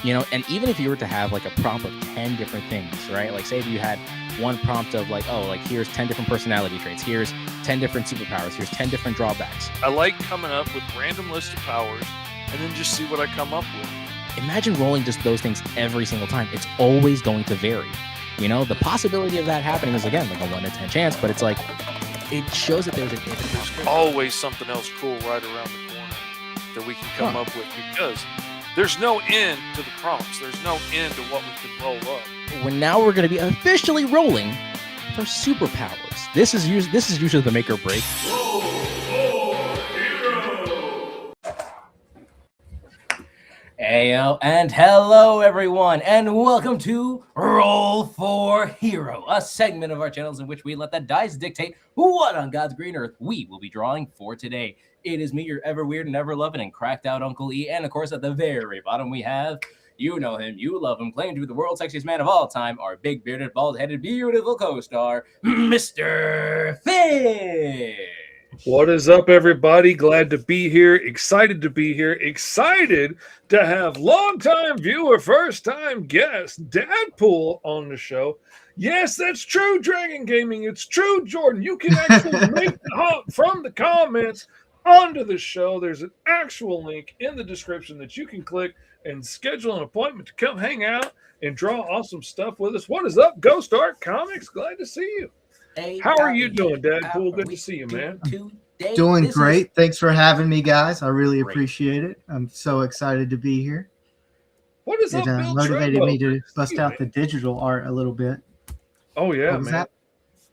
And even if you were to have like a prompt of 10 different things, right? Like say if you had one prompt of like, oh, like here's 10 different personality traits, here's 10 different superpowers, here's 10 different drawbacks. I like coming up with random list of powers and then just see what I come up with. Imagine rolling just those things every single time. It's always going to vary. The possibility of that happening is, again, like a 1 in 10 chance, but it's like, it shows that there's an infinite There's always something else cool right around the corner that we can come up with, because there's no end to the prompts. There's no end to what we can roll up. We're going to be officially rolling for superpowers. This is usually the make or break. Roll for Hero! Ayo, and hello everyone, and welcome to Roll for Hero, a segment of our channels in which we let the dice dictate what on God's green earth we will be drawing for today. It is me, your ever weird and ever loving and cracked out Uncle E, and of course at the very bottom we have, you know him, you love him, claimed to be the world's sexiest man of all time, our big bearded, bald-headed, beautiful co-star, Mr. Fish. What is up, everybody? Glad to be here. Excited to be here. Excited to have longtime viewer, first-time guest, Dadpool on the show. Yes, that's true, Dragon Gaming. It's true, Jordan. You can actually make the hop from the comments onto the show. There's an actual link in the description that you can click and schedule an appointment to come hang out and draw awesome stuff with us. What is up, Ghost Art Comics? Glad to see you. How are you doing, Dadpool? Good to see you, man. Doing great. Thanks for having me, guys. I really appreciate it. I'm so excited to be here. What is up, Bill motivated Trumbo? me to bust out the digital art a little bit. Oh yeah, man.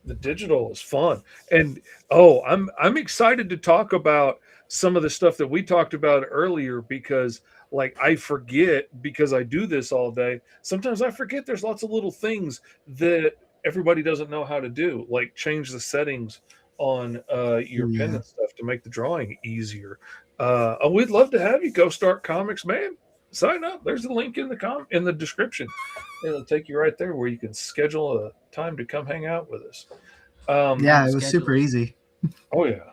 The digital is fun. And I'm excited to talk about some of the stuff that we talked about earlier, because like I forget, because I do this all day. Sometimes I forget there's lots of little things that everybody doesn't know how to do, like change the settings on your pen and stuff to make the drawing easier. We'd love to have you go start comics, man. Sign up. There's a link in the description. It'll take you right there where you can schedule a time to come hang out with us. It was super easy. Oh yeah.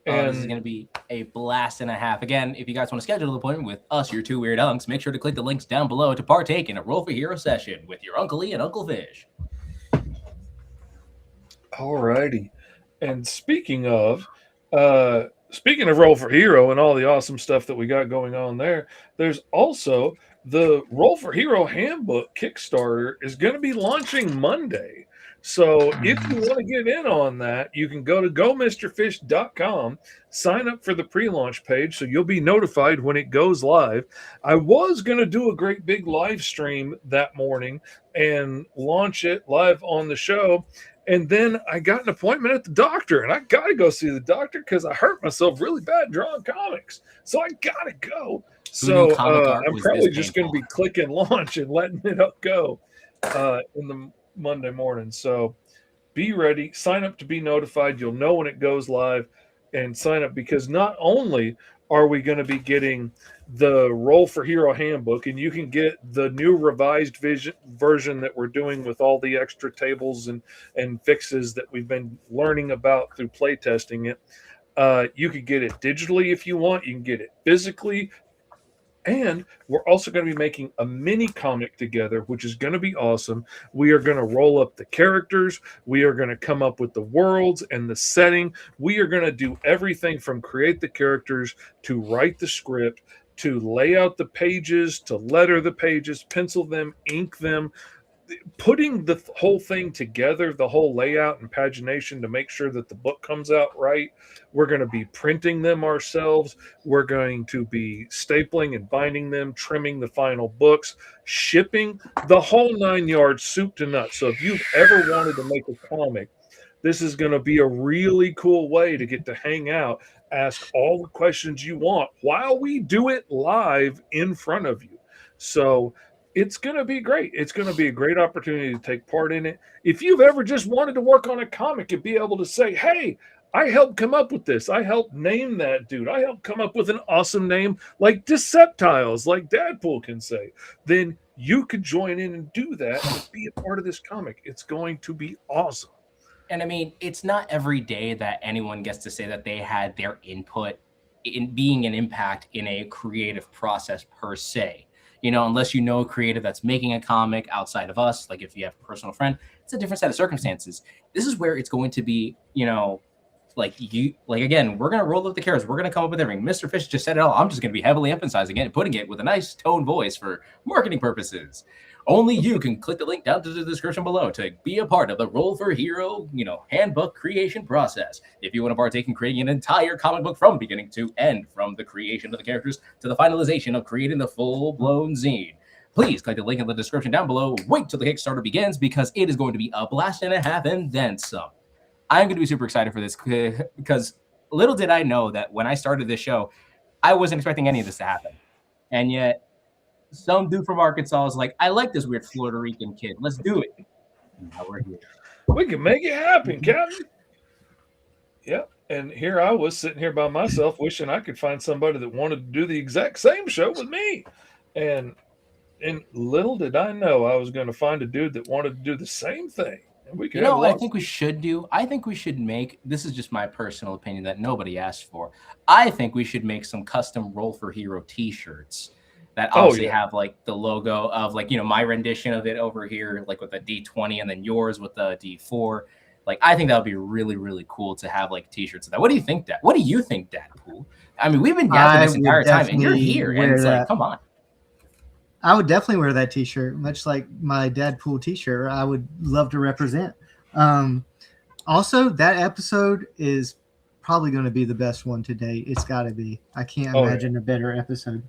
And this is going to be a blast and a half. Again, if you guys want to schedule an appointment with us, your two weird unks, make sure to click the links down below to partake in a Roll for Hero session with your Uncle E and Uncle Fish. Alrighty. And speaking of Roll for Hero and all the awesome stuff that we got going on there, there's also the Roll for Hero Handbook Kickstarter is going to be launching Monday. So if you want to get in on that, you can go to gomrfish.com, sign up for the pre-launch page so you'll be notified when it goes live. I was going to do a great big live stream that morning and launch it live on the show. And then I got an appointment at the doctor, and I got to go see the doctor because I hurt myself really bad drawing comics. So I got to go. So I'm probably just going to be clicking launch and letting it up go in the Monday morning. So be ready. Sign up to be notified. You'll know when it goes live, and sign up, because not only are we going to be getting the Roll for Hero Handbook, and you can get the new revised version that we're doing with all the extra tables and fixes that we've been learning about through playtesting it. You can get it digitally if you want. You can get it physically. And we're also going to be making a mini comic together, which is going to be awesome. We are going to roll up the characters. We are going to come up with the worlds and the setting. We are going to do everything from create the characters to write the script, to lay out the pages, to letter the pages, pencil them, ink them, putting the whole thing together, the whole layout and pagination to make sure that the book comes out right. We're going to be printing them ourselves. We're going to be stapling and binding them, trimming the final books, shipping, the whole 9 yards, soup to nuts. So if you've ever wanted to make a comic, this is going to be a really cool way to get to hang out, ask all the questions you want while we do it live in front of you. So it's going to be great. It's going to be a great opportunity to take part in it. If you've ever just wanted to work on a comic and be able to say, hey, I helped come up with this. I helped name that dude. I helped come up with an awesome name like Deceptiles, like Dadpool can say. Then you could join in and do that and be a part of this comic. It's going to be awesome. And I mean, it's not every day that anyone gets to say that they had their input in being an impact in a creative process per se. You know, unless you know a creator that's making a comic outside of us, like if you have a personal friend, it's a different set of circumstances. This is where it's going to be, you know, again, we're gonna roll up the carrots. We're gonna come up with everything. Mr. Fish just said it all. I'm just gonna be heavily emphasizing it and putting it with a nice tone voice for marketing purposes. Only you can click the link down to the description below to be a part of the Roll for Hero, you know, handbook creation process. If you want to partake in creating an entire comic book from beginning to end, from the creation of the characters to the finalization of creating the full-blown zine, please click the link in the description down below. Wait till the Kickstarter begins because it is going to be a blast and a half and then some. I'm going to be super excited for this because little did I know that when I started this show, I wasn't expecting any of this to happen. And yet, some dude from Arkansas was like, I like this weird Florida Rican kid. Let's do it. And now we're here. We can make it happen, Captain. Yep. And here I was sitting here by myself wishing I could find somebody that wanted to do the exact same show with me. And little did I know I was going to find a dude that wanted to do the same thing. And we could what I think we should do? I think we should make, this is just my personal opinion that nobody asked for. I think we should make some custom Roll for Hero t-shirts that obviously have like the logo of like, you know, my rendition of it over here, like with the D20 and then yours with the D4. Like, I think that would be really, really cool to have like t-shirts of that. What do you think, Dad? What do you think, Dadpool? I mean, we've been yapping this entire time and you're here and it's like, come on. I would definitely wear that t-shirt, much like my Dadpool t-shirt. I would love to represent. Also, that episode is probably going to be the best one to date. It's got to be. I can't imagine a better episode.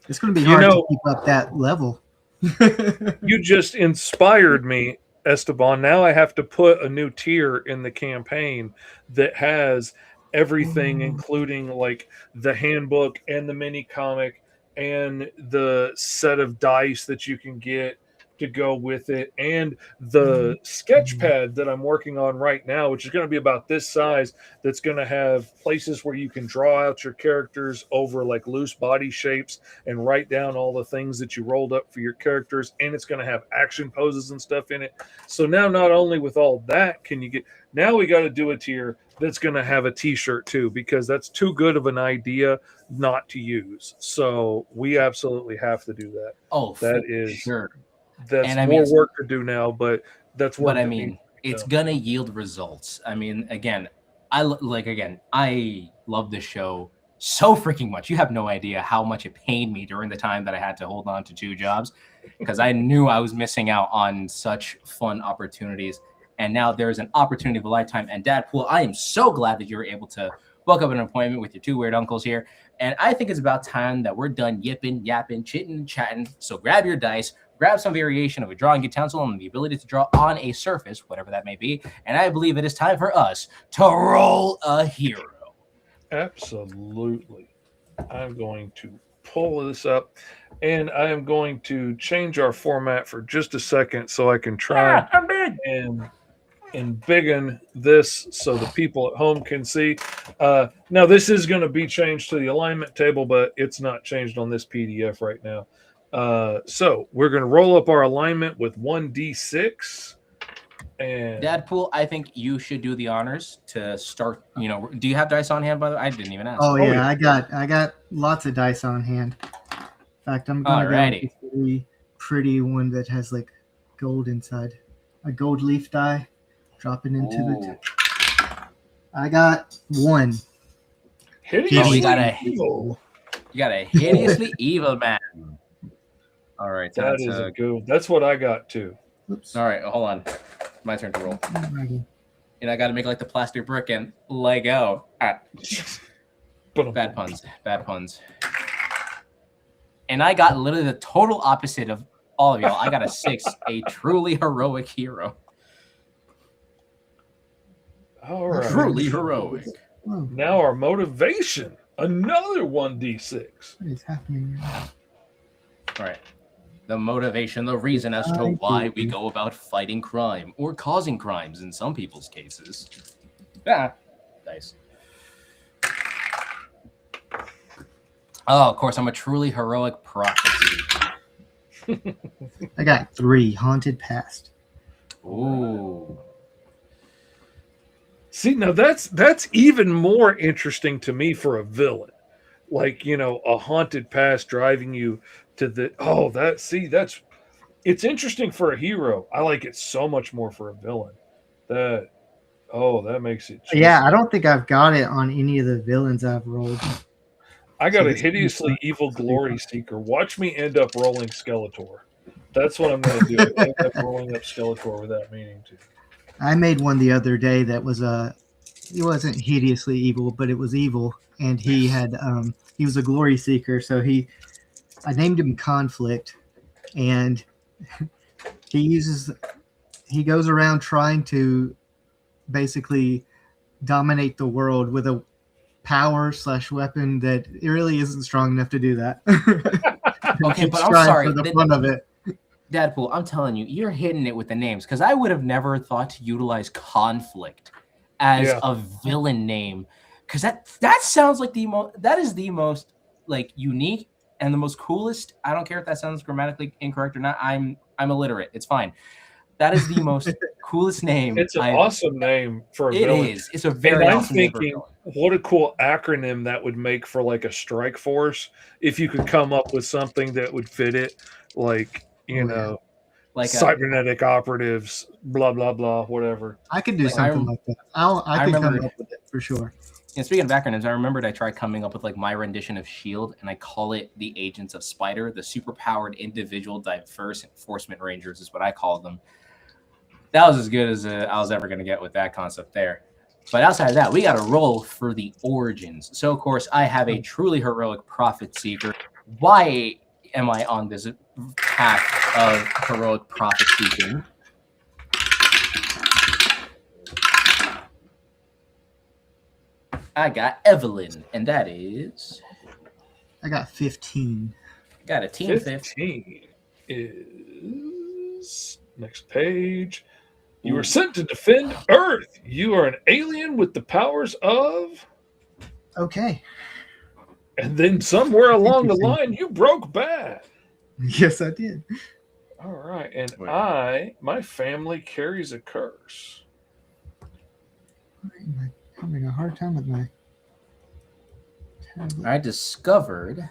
It's going to be hard to keep up that level. You just inspired me, Esteban. Now I have to put a new tier in the campaign that has everything, including like the handbook and the mini comic and the set of dice that you can get to go with it, and the sketch pad that I'm working on right now, which is going to be about this size, that's going to have places where you can draw out your characters over like loose body shapes and write down all the things that you rolled up for your characters, and it's going to have action poses and stuff in it. So now not only with all that can you get, now we got to do a tier that's going to have a t-shirt too, because that's too good of an idea not to use. So we absolutely have to do that. Oh, that is sure. That's more work to do now, but that's what I mean. It's gonna yield results. I mean, again, I love this show so freaking much. You have no idea how much it pained me during the time that I had to hold on to 2 jobs because I knew I was missing out on such fun opportunities. And now there's an opportunity of a lifetime. And Dadpool, I am so glad that you were able to book up an appointment with your 2 weird uncles here. And I think it's about time that we're done yipping, yapping, chitting, chatting. So grab your dice, grab some variation of a drawing utensil and the ability to draw on a surface, whatever that may be. And I believe it is time for us to roll a hero. Absolutely. I'm going to pull this up, and I am going to change our format for just a second so I can try and biggen this so the people at home can see. Now, this is going to be changed to the alignment table, but it's not changed on this PDF right now. So we're going to roll up our alignment with 1d6. And Dadpool, I think you should do the honors to start. You know, do you have dice on hand? By the way, I didn't even ask. Oh yeah, I got lots of dice on hand. In fact, I'm gonna go with this really pretty one that has like gold inside. A gold leaf die, dropping into the. I got 1. You got a hideously evil man. All right, that is a good. That's what I got too. Oops. All right, hold on. My turn to roll. And I got to make like the plastic brick and Lego. Bad puns. Bad puns. And I got literally the total opposite of all of y'all. I got a 6, a truly heroic hero. All right. Truly heroic. Now our motivation. Another 1d6. What is happening right now? All right. The motivation, the reason as to why we go about fighting crime or causing crimes in some people's cases. Nice. Oh, of course, I'm a truly heroic prophecy. I got 3, haunted past. Ooh. See, now that's even more interesting to me for a villain. Like, you know, a haunted past driving you to the it's interesting for a hero. I like it so much more for a villain. That makes it Yeah, I juicy. don't think I've got it on any of the villains I've rolled. I So got a this hideously evil glory seeker. Watch me end up rolling Skeletor. That's what I'm going to do. I'm gonna end up rolling up Skeletor without meaning to. I made one the other day that was it wasn't hideously evil, but it was evil, and he was a glory seeker. So I named him Conflict, and he goes around trying to basically dominate the world with a power/weapon that it really isn't strong enough to do that. Okay, He's but I'm trying sorry. for the fun of it. Dadpool, I'm telling you, you're hitting it with the names because I would have never thought to utilize conflict as Yeah. a villain name because that sounds like that is the most like unique and the most coolest. I don't care if that sounds grammatically incorrect or not. I'm illiterate. It's fine. That is the most coolest name. It's an awesome name for a It villain. is. It's a And very I'm awesome name for a thinking, villain. what a cool acronym that would make for like a strike force if you could come up with something that would fit it, like, Like cybernetic operatives, blah, blah, blah, whatever. I could do Like, something like that. I could remember- come up with it for sure. And speaking of acronyms, I remembered I tried coming up with like my rendition of SHIELD, and I call it the Agents of Spider, the superpowered individual diverse enforcement rangers is what I call them. That was as good as I was ever going to get with that concept there. But outside of that, we got to roll for the origins. So, of course, I have a truly heroic prophet seeker. Why am I on this path of heroic prophet seeking? I got Evelyn, and that is... I got 15. Got a team 15 is next page. You are sent to defend Earth. You are an alien with the powers of. Okay. And then somewhere along the line, you broke bad. Yes, I did. All right. And Wait. my family carries a curse. I'm having a hard time with my tablet. I discovered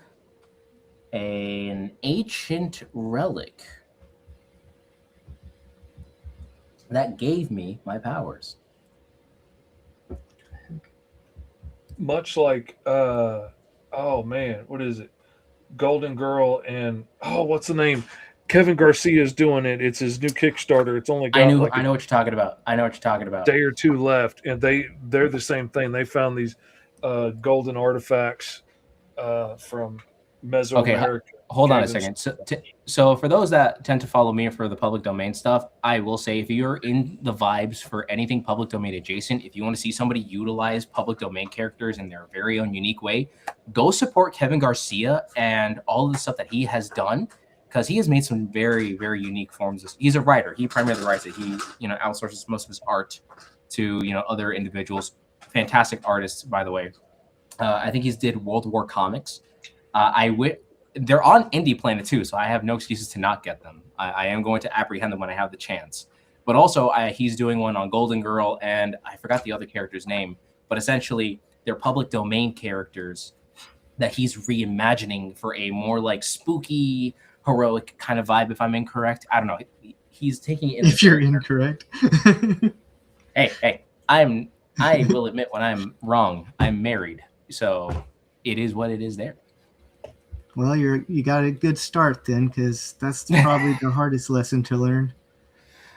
an ancient relic that gave me my powers. Much like, oh man, what is it? Golden Girl and, what's the name? Kevin Garcia is doing it. It's his new Kickstarter. It's only got I know like what you're talking about. I know what you're talking about. day or two left, and they're the same thing. They found these golden artifacts from Mesoamerica. Hold on a caves. second. So for those that tend to follow me for the public domain stuff, I will say if you're in the vibes for anything public domain adjacent, if you want to see somebody utilize public domain characters in their very own unique way, go support Kevin Garcia and all of the stuff that he has done, because he has made some very, very unique forms. He's a writer. He primarily writes it. He, outsources most of his art to, other individuals. Fantastic artists, by the way. I think he's did World War comics. They're on Indie Planet too, so I have no excuses to not get them. I am going to apprehend them when I have the chance. But also, he's doing one on Golden Girl, and I forgot the other character's name. But essentially, they're public domain characters that he's reimagining for a more like spooky, heroic kind of vibe. If I'm incorrect, I don't know. He's taking it. If you're incorrect. Hey, I will admit when I'm wrong. I'm married, so it is what it is there. Well, you got a good start then, because that's probably the hardest lesson to learn.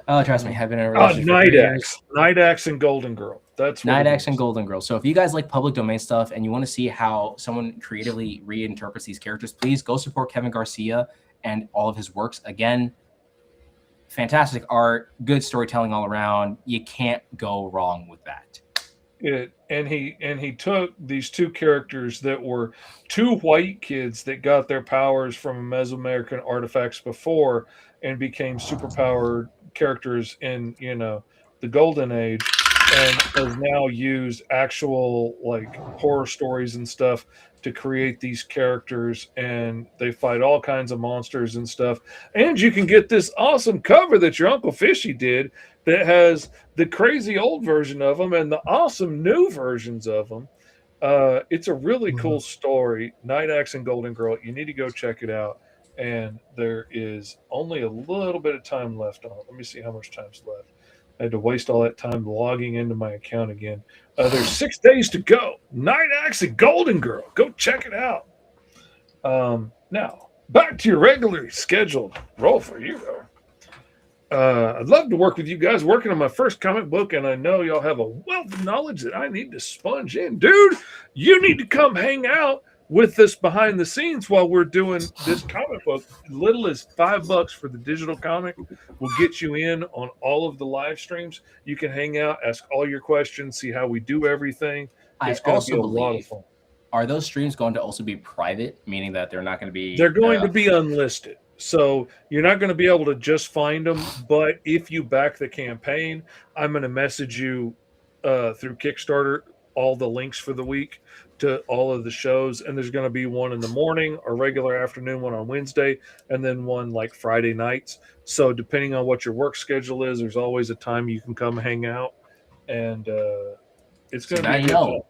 Oh, trust me, I've been in a relationship for 3 years. Night Axe and Golden Girl. That's what Night it Axe is. and Golden Girl. So if you guys like public domain stuff and you want to see how someone creatively reinterprets these characters, please go support Kevin Garcia and all of his works. Again, fantastic art, good storytelling all around. You can't go wrong with that. And he took these two characters that were two white kids that got their powers from Mesoamerican artifacts before and became superpowered characters in the Golden Age, and has now used actual like horror stories and stuff to create these characters, and they fight all kinds of monsters and stuff. And you can get this awesome cover that your Uncle Fishy did that has the crazy old version of them and the awesome new versions of them. It's a really cool story. Night Axe and Golden Girl. You need to go check it out. and there is only a little bit of time left on it. Let me see how much time's left. I had to waste all that time logging into my account again. There's 6 days to go. Night Axe and Golden Girl. Go check it out. Now, back to your regularly scheduled Roll for Hero. I'd love to work with you guys working on my first comic book, and I know y'all have a wealth of knowledge that I need to sponge in. Dude, you need to come hang out with us behind the scenes while we're doing this comic book. Little as $5 for the digital comic will get you in on all of the live streams. You can hang out, ask all your questions, see how we do everything. It's going to be a lot of fun. Are those streams going to also be private, meaning that they're not going to be... They're going to be unlisted. So you're not going to be able to just find them. But if you back the campaign, I'm going to message you through Kickstarter all the links for the week to all of the shows. And there's going to be one in the morning, a regular afternoon one on Wednesday, and then one like Friday nights. So depending on what your work schedule is, there's always a time you can come hang out. And it's going to be good fun.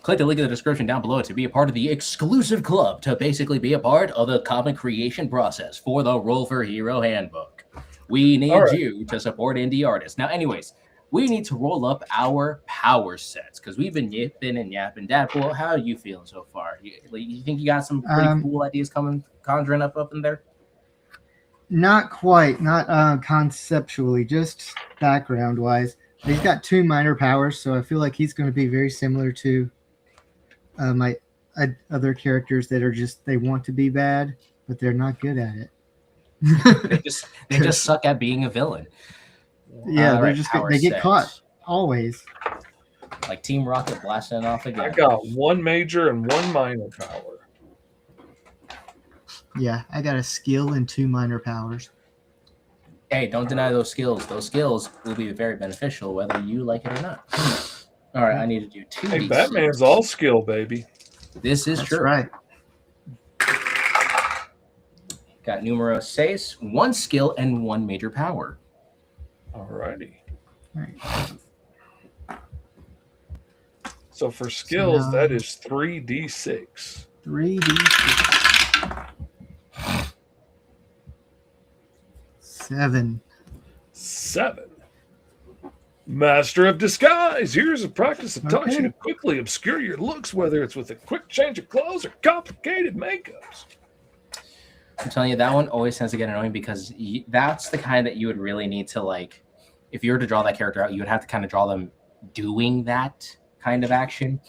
Click the link in the description down below to be a part of the exclusive club to basically be a part of the comic creation process for the Roll for Hero Handbook. We need you to support indie artists. Now, anyways, we need to roll up our power sets because we've been yipping and yapping. Dadpool, how are you feeling so far? You think you got some pretty cool ideas conjuring up in there? Not quite, not conceptually, just background-wise. He's got 2 minor powers, so I feel like he's going to be very similar to my other characters that are just, they want to be bad, but they're not good at it. they just suck at being a villain. Yeah, they get caught always. Like Team Rocket blasting off again. I got 1 major and 1 minor power. Yeah, I got a skill and 2 minor powers. Hey, don't deny those skills. Those skills will be very beneficial whether you like it or not. All right, I need to do 2. Hey, Batman's all skill, baby. This is That's true. Right. Got numero 6, 1 skill and 1 major power. All righty. All right. So for skills, that is 3d6. 3d6. 7. Master of Disguise. Here's a practice that taught you to quickly obscure your looks, whether it's with a quick change of clothes or complicated makeups. I'm telling you, that one always tends to get annoying because that's the kind that you would really need to, like, if you were to draw that character out, you would have to kind of draw them doing that kind of action.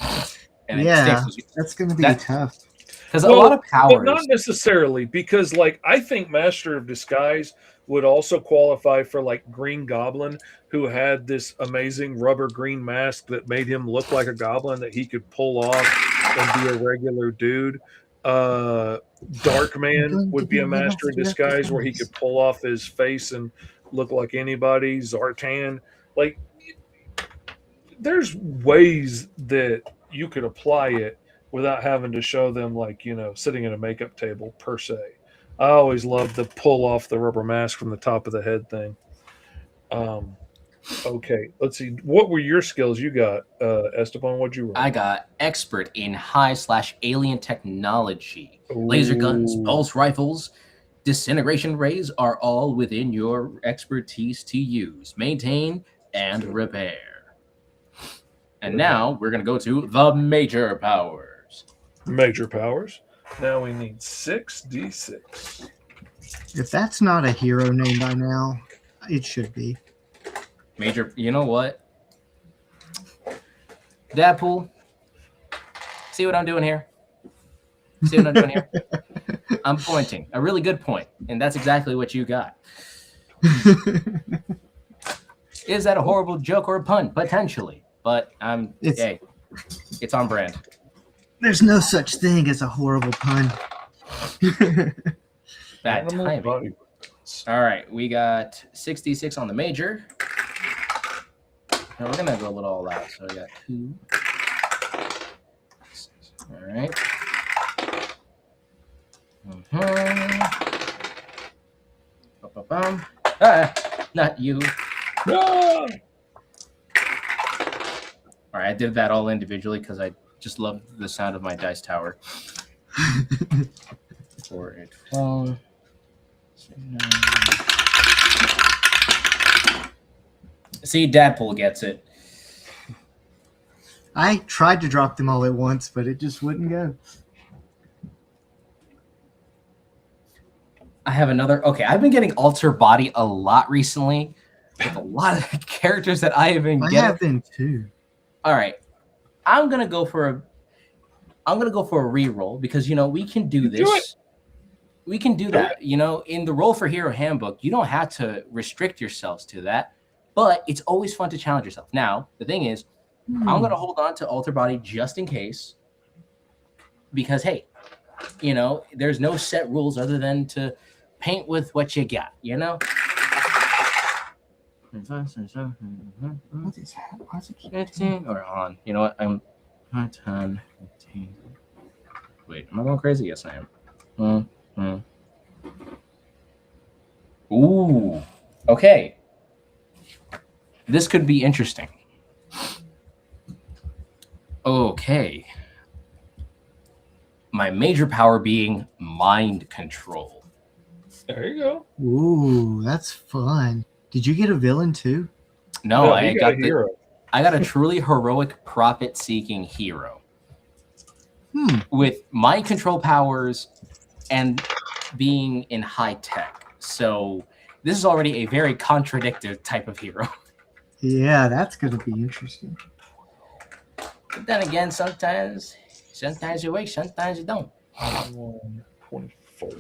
And yeah, that's going to be tough. Because a lot of powers... But not necessarily, because, like, I think Master of Disguise would also qualify for, like, Green Goblin, who had this amazing rubber green mask that made him look like a goblin that he could pull off and be a regular dude. Darkman would be a Master of Disguise where he could pull off his face and look like anybody. Zartan. Like, there's ways that you could apply it without having to show them, like, you know, sitting at a makeup table per se. I always loved the pull off the rubber mask from the top of the head thing. Okay, let's see. What were your skills you got, Esteban? What'd you roll? I got expert in high/alien technology. Ooh. Laser guns, pulse rifles, disintegration rays are all within your expertise to use, maintain, and repair. And now we're going to go to the major powers. Major powers. Now we need 6d6. If that's not a hero name by now, it should be. Major, you know what? Dadpool, see what I'm doing here? See what I'm doing here? I'm pointing. A really good point. And that's exactly what you got. Is that a horrible joke or a pun? Potentially. But hey, it's on brand. There's no such thing as a horrible pun. Bad timing. All right, we got 66 on the major. Now we're gonna go a little all out. So we got 2. All right. Not you. No! All right, I did that all individually because I just love the sound of my dice tower. 4, 8, 12. See, Dadpool gets it. I tried to drop them all at once, but it just wouldn't go. I have another. Okay, I've been getting Alter Body a lot recently with a lot of characters that I have been I getting. have been too. All right, I'm gonna go for a reroll because we can do this. We can do that. In the Roll for Hero Handbook, you don't have to restrict yourselves to that, but it's always fun to challenge yourself. Now, the thing is, I'm gonna hold on to Alter Body just in case, because hey, there's no set rules other than to paint with what you got. What is that? Why is it 15 or on. You know what? I'm 10, 15. Wait, am I going crazy? Yes, I am. Ooh. Okay. This could be interesting. Okay. My major power being mind control. There you go. Ooh, that's fun. Did you get a villain too? No, he got a hero. I got a truly heroic profit-seeking hero. With mind control powers and being in high tech. So this is already a very contradictory type of hero. Yeah, that's going to be interesting. But then again, sometimes you wait, sometimes you don't. 24.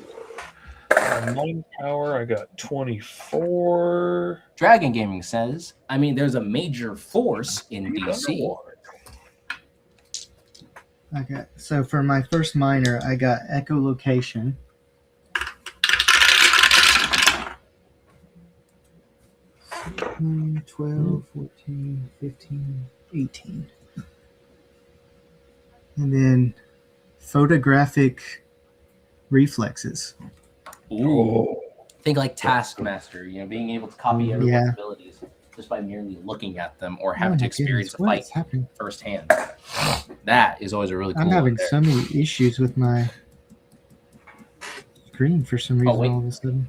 Mind power, I got 24. Dragon Gaming says, there's a major force in DC. Okay, so for my first minor, I got echolocation. Mm, 12, 14, 15, 18. And then photographic reflexes. Ooh. Think like Taskmaster, being able to copy everyone's abilities just by merely looking at them or having to experience a fight firsthand. That is always a really cool I'm having one so many issues with my screen for some reason all of a sudden.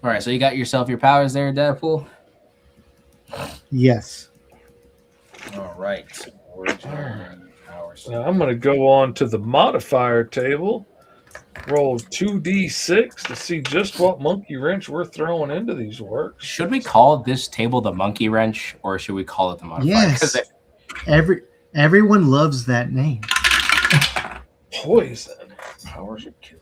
All right, so you got yourself your powers there, Dadpool? Yes. All right. Now I'm going to go on to the modifier table. Roll 2d6 to see just what monkey wrench we're throwing into these works. Should we call this table the monkey wrench, or should we call it the modifier? Yes. Everyone loves that name. Poison. Powers are killing.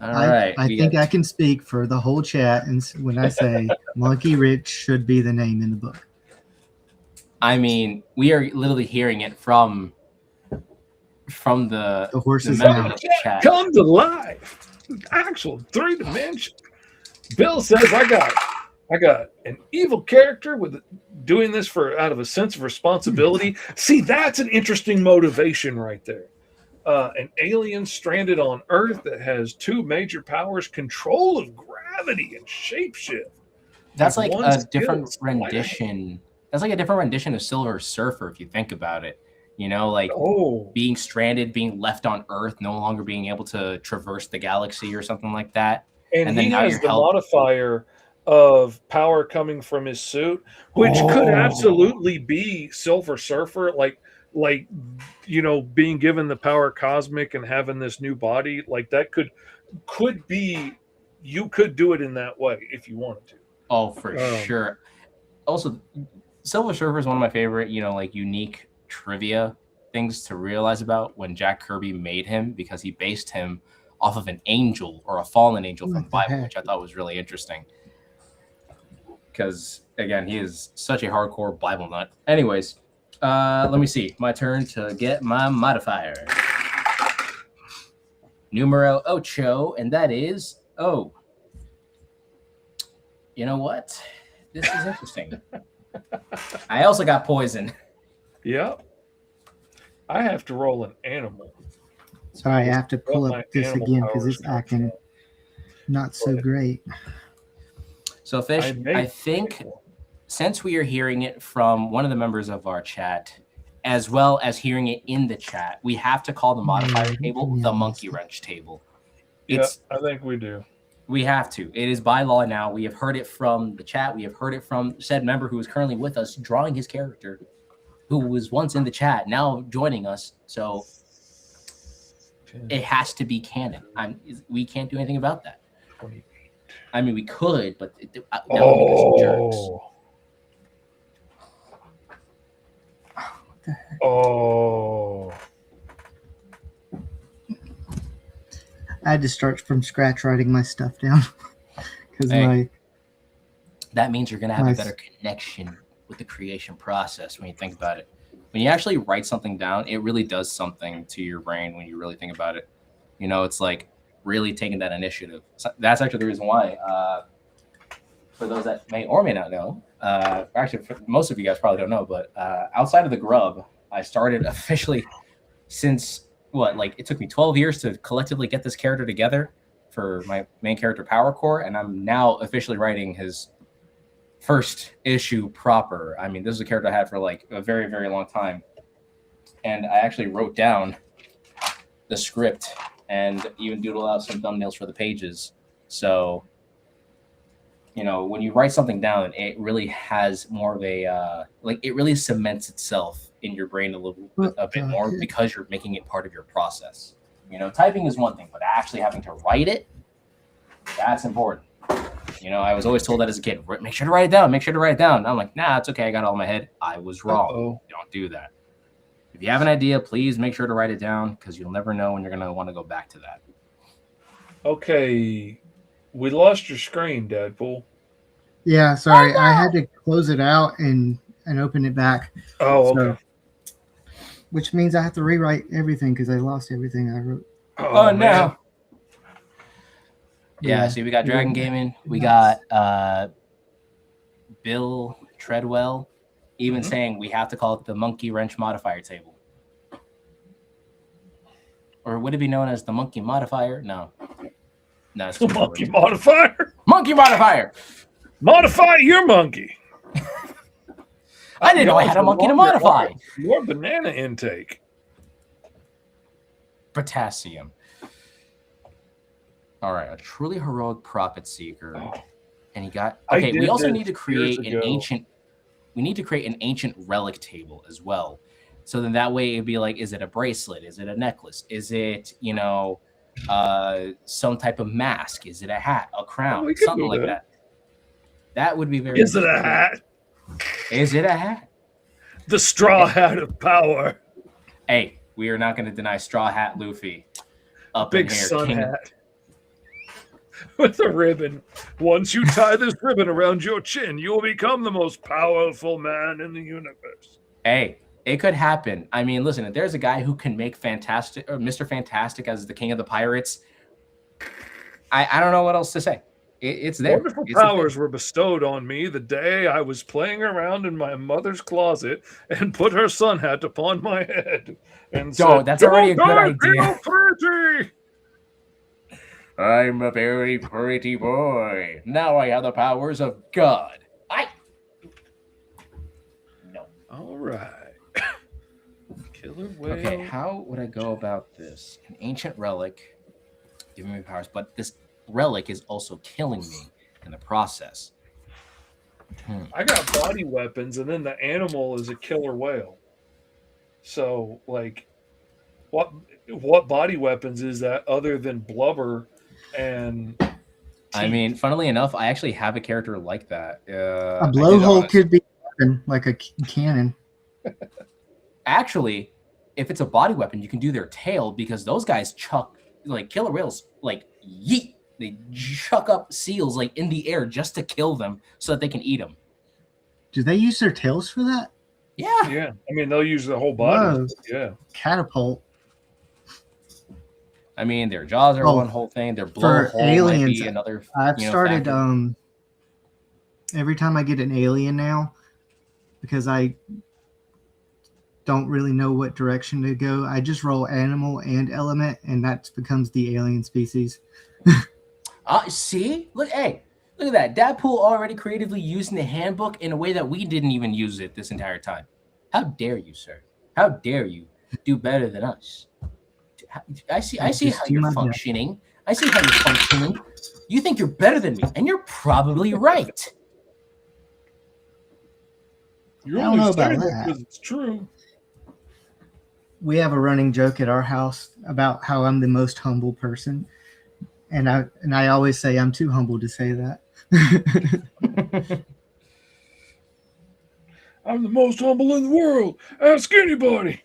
All right. I think I can speak for the whole chat and when I say monkey wrench should be the name in the book. We are literally hearing it from the horse's members mouth. of the chat. Come to life. Actual 3-dimension. Bill says I got an evil character with doing this out of a sense of responsibility. See, that's an interesting motivation right there. An alien stranded on Earth that has 2 major powers: control of gravity and shapeshift. That's like a different rendition. That's like a different rendition of Silver Surfer, if you think about it. Being stranded, being left on Earth, no longer being able to traverse the galaxy or something like that. And then he has the modifier of power coming from his suit, which could absolutely be Silver Surfer, like being given the power cosmic and having this new body, like that could be. You could do it in that way if you wanted to. Oh, for sure. Also, Silver Surfer is one of my favorite, unique trivia things to realize about when Jack Kirby made him, because he based him off of an angel or a fallen angel from the Bible, which I thought was really interesting. Because, again, he is such a hardcore Bible nut. Anyways, let me see. My turn to get my modifier. Numero ocho, and that is O. You know what? This is interesting. I also got poison. Yep. I have to roll an animal. Sorry, I have to pull up this again because it's acting not so great. So, Fish, I think since we are hearing it from one of the members of our chat, as well as hearing it in the chat, we have to call the modifier table the monkey wrench table. Yeah, I think we do. We have to. It is by law now. We have heard it from the chat. We have heard it from said member who is currently with us, drawing his character, who was once in the chat, now joining us. So it has to be canon. We can't do anything about that. I mean, we could, but that would make us jerks. Oh. I had to start from scratch writing my stuff down because that means you're gonna have a better connection with the creation process when you think about it. When you actually write something down, it really does something to your brain when you really think about it. You know, it's like really taking that initiative. So that's actually the reason why. For those that may or may not know, actually, for most of you guys probably don't know, but outside of the Grub, I started officially since it took me 12 years to collectively get this character together for my main character Power Core, and I'm now officially writing his first issue proper. I mean, this is a character I had for like a very, very long time, and I actually wrote down the script and even doodled out some thumbnails for the pages. So, you know, when you write something down, it really has more of a it really cements itself in your brain a bit more because you're making it part of your process. You know, typing is one thing, but actually having to write it, that's important. You know, I was always told that as a kid, make sure to write it down, make sure to write it down. I'm like, nah, it's okay, I got it all in my head. I was wrong. Don't do that. If you have an idea, please make sure to write it down because you'll never know when you're going to want to go back to that. Okay. We lost your screen, Dadpool. Yeah, sorry. I had to close it out and open it back. Oh, okay. Which means I have to rewrite everything because I lost everything I wrote. Oh no. Yeah, see, we got Dragon Gaming. We got Bill Treadwell even saying we have to call it the monkey wrench modifier table. Or would it be known as the monkey modifier? No. No, it's the monkey modifier. Monkey modifier. Modify your monkey. I didn't know I had a monkey to modify. Your banana intake. Potassium. All right, a truly heroic profit seeker. And he got okay. We also need to create an ancient. We need to create an ancient relic table as well. So then that way it'd be like, is it a bracelet? Is it a necklace? Is it, you know, some type of mask? Is it a hat, a crown, something like that? That would be very. Is it a hat? Is it a hat? The straw hat of power. Hey, we are not going to deny Straw Hat Luffy. Big sun hat. With a ribbon. Once you tie this ribbon around your chin, you will become the most powerful man in the universe. Hey, it could happen. I mean, listen, if there's a guy who can make Mr. Fantastic as the king of the pirates, I don't know what else to say. It's there. Wonderful powers were bestowed on me the day I was playing around in my mother's closet and put her sun hat upon my head. And said, that's already a good idea. Pretty. I'm a very pretty boy. Now I have the powers of God. No. All right. Killer whale. Okay, how would I go about this? An ancient relic giving me powers, but this relic is also killing me in the process. I got body weapons, and then the animal is a killer whale. So, like, what body weapons is that other than blubber and teeth? I mean, funnily enough, I actually have a character like that. A blowhole could be like a cannon. Actually, if it's a body weapon, you can do their tail because those guys chuck, like, killer whales, like, yeet. They chuck up seals, like, in the air just to kill them so that they can eat them. Do they use their tails for that? Yeah. Yeah. I mean, they'll use the whole body. Whoa. Yeah. Catapult. I mean, their jaws are one whole thing. Their blowhole might be another. I've started every time I get an alien now, because I don't really know what direction to go, I just roll animal and element, and that becomes the alien species. See? Look at that. Dadpool already creatively using the handbook in a way that we didn't even use it this entire time. How dare you, sir? How dare you do better than us? I see how you're functioning. I see how you're functioning. You think you're better than me, and you're probably right. You're I don't only know about saying that that. because it's true. We have a running joke at our house about how I'm the most humble person, and I always say I'm too humble to say that. I'm the most humble in the world. Ask anybody.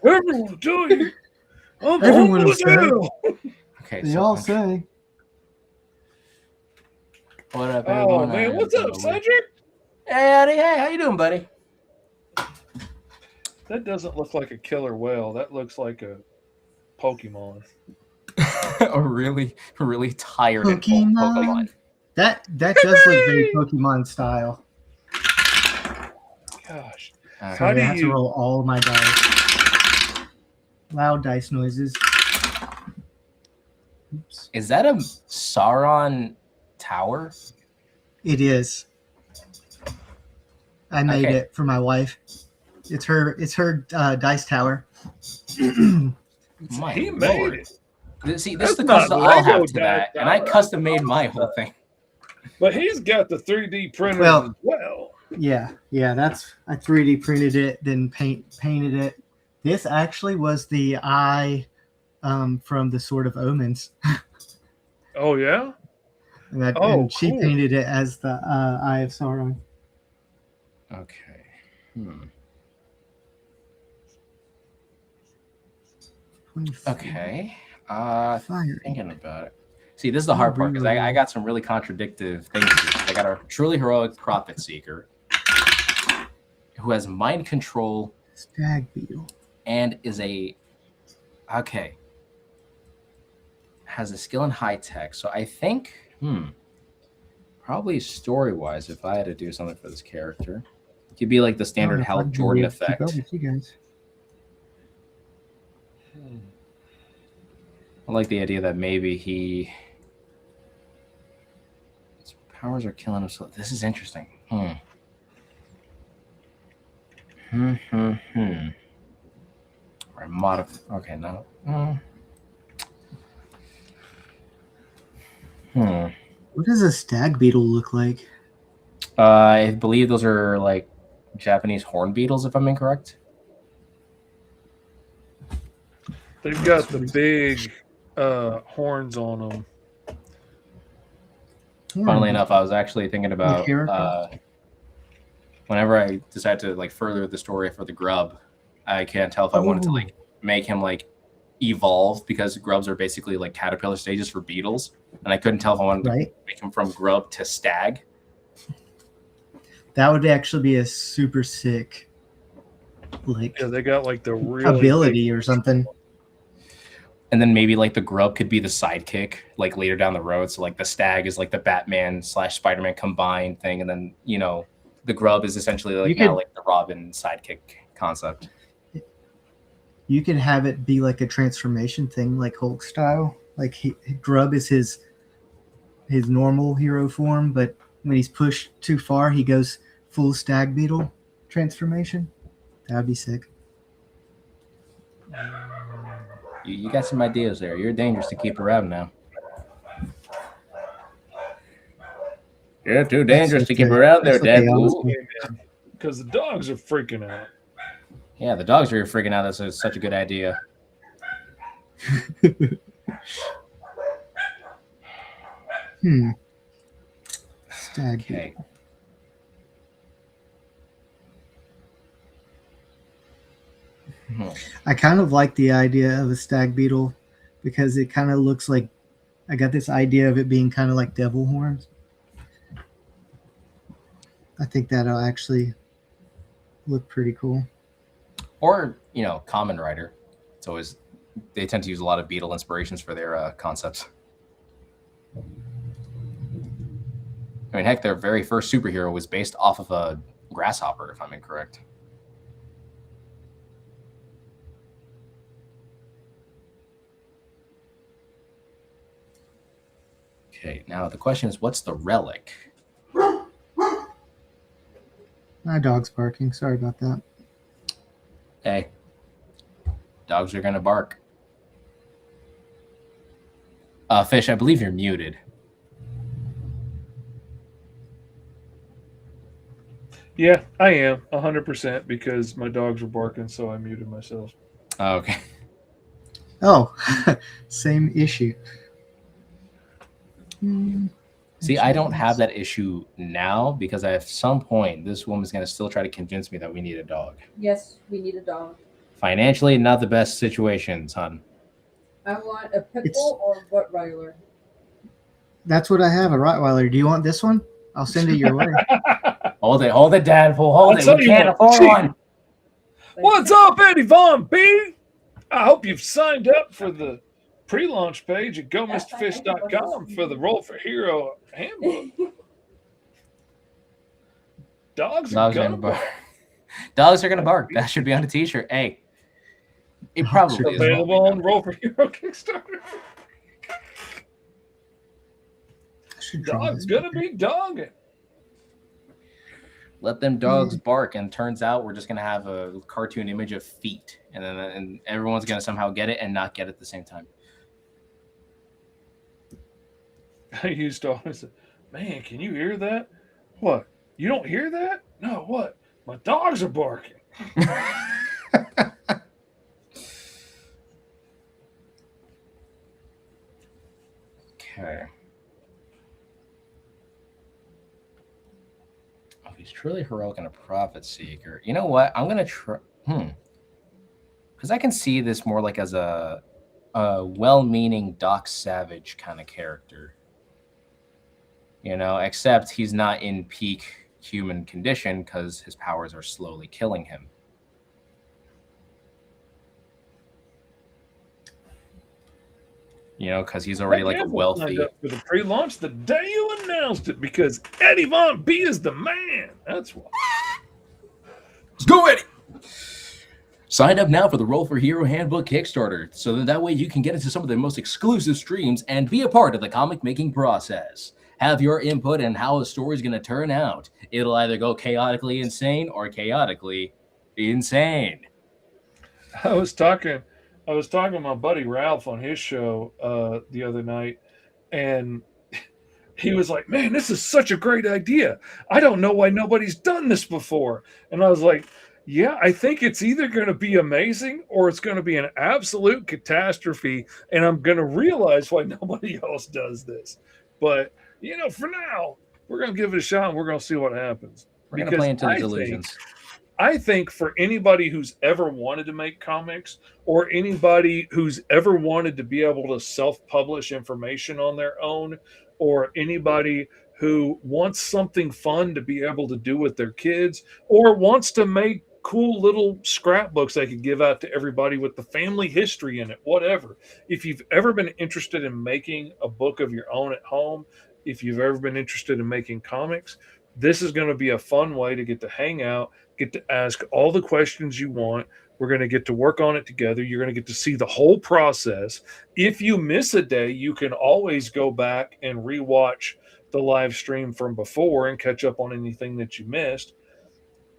Everyone will tell you. I'm Everyone humble will as say. hell. Okay, They so all say. what up, Oh everyone? man, what's up, Cedric? Hey, Eddie. Hey, how you doing, buddy? That doesn't look like a killer whale. That looks like a Pokemon. A really, really tired and full Pokemon. Pokemon. That does look very Pokemon style. Gosh. Okay. How I do have to you- roll all my dice. Loud dice noises. Oops. Is that a Sauron tower? It is. I made Okay. it for my wife. It's her dice tower. My He lord. made it. See, this is That's the not cost I'll Lego have to dice that, and I tower. custom made my whole thing. But he's got the 3D printer Well- as well. Yeah, that's I 3D printed it, then painted it. This actually was the eye from the Sword of Omens, Oh yeah? and she cool. painted it as the Eye of Sauron. Okay. Okay. Fire. Thinking about it. See, this is the hard part because I got some really contradictive things here. I got a truly heroic prophet seeker who has mind control Stag beetle. and is has a skill in high tech. So I think, probably story wise, if I had to do something for this character, it could be like the standard Hal Jordan effect. You guys. I like the idea that maybe his powers are killing him. So this is interesting. Or modify. Okay, no. What does a stag beetle look like? I believe those are like Japanese horn beetles, if I'm incorrect. They've got the big horns on them. Funnily enough, I was actually thinking about HERO? whenever I decide to like further the story for the grub, I can't tell if I wanted to like make him like evolve, because grubs are basically like caterpillar stages for beetles, and I couldn't tell if I wanted to make him from grub to stag. That would actually be a super sick, like, Yeah, they got like the real ability or something. And then maybe like the grub could be the sidekick like later down the road. So like the stag is like the Batman / Spider-Man combined thing, and then the grub is essentially like like the Robin sidekick concept. You could have it be like a transformation thing, like Hulk style. Like grub is his normal hero form, but when he's pushed too far, he goes full stag beetle transformation. That'd be sick. You got some ideas there. You're dangerous to keep around now. You're too dangerous to keep around there, Dadpool. Because the dogs are freaking out. Yeah, the dogs are freaking out. That's such a good idea. Stag. Okay. I kind of like the idea of a stag beetle because it kind of looks like, I got this idea of it being kind of like devil horns. I think that'll actually look pretty cool. Or, Common Rider. It's always, they tend to use a lot of beetle inspirations for their concepts. I mean, heck, their very first superhero was based off of a grasshopper, if I'm incorrect. Okay, now the question is, what's the relic? My dog's barking. Sorry about that. Hey, dogs are going to bark. Fish, I believe you're muted. Yeah, I am 100% because my dogs were barking, so I muted myself. Okay. Oh, same issue. See, I don't have that issue now because at some point this woman's going to still try to convince me that we need a dog. Yes, we need a dog. Financially, not the best situation, son. I want a pit bull or Rottweiler. That's what I have, a Rottweiler. Do you want this one? I'll send it your way. Hold it, Dadpool, hold I'll it. tell We you can't what, afford gee. one. What's up, Eddie Von B? I hope you've signed up for the pre-launch page at GoMrFish.com for the Roll for Hero handbook. Dogs are gonna bark. Dogs are gonna bark. That should be on a t-shirt. Hey, it probably is available on Roll for Hero Kickstarter. Dog's gonna be dogging. Let them dogs bark, and turns out we're just gonna have a cartoon image of feet, and everyone's gonna somehow get it and not get it at the same time. I used to always say, man, can you hear that? What? You don't hear that? No, what? My dogs are barking. Okay. Oh, he's truly heroic and a profit seeker. You know what? I'm gonna try. Because I can see this more like as a well-meaning Doc Savage kind of character. You know, except he's not in peak human condition because his powers are slowly killing him. You know, because he's already like a wealthy. Up for the pre-launch the day you announced it because Eddie Von B is the man. That's why. Let's go, Eddie. Sign up now for the Roll for Hero Handbook Kickstarter so that way you can get into some of the most exclusive streams and be a part of the comic making process. Have your input in how a story is going to turn out. It'll either go chaotically insane or chaotically insane. I was talking to my buddy Ralph on his show the other night, and he was like, man, this is such a great idea. I don't know why nobody's done this before. And I was like, yeah, I think it's either going to be amazing or it's going to be an absolute catastrophe, and I'm going to realize why nobody else does this. But, you know, for now, we're going to give it a shot, and we're going to see what happens. We're going to play into the delusions. I think for anybody who's ever wanted to make comics or anybody who's ever wanted to be able to self-publish information on their own, or anybody who wants something fun to be able to do with their kids or wants to make cool little scrapbooks they could give out to everybody with the family history in it, whatever. If you've ever been interested in making a book of your own at home, if you've ever been interested in making comics, this is going to be a fun way to get to hang out, get to ask all the questions you want. We're going to get to work on it together. You're going to get to see the whole process. If you miss a day, you can always go back and rewatch the live stream from before and catch up on anything that you missed.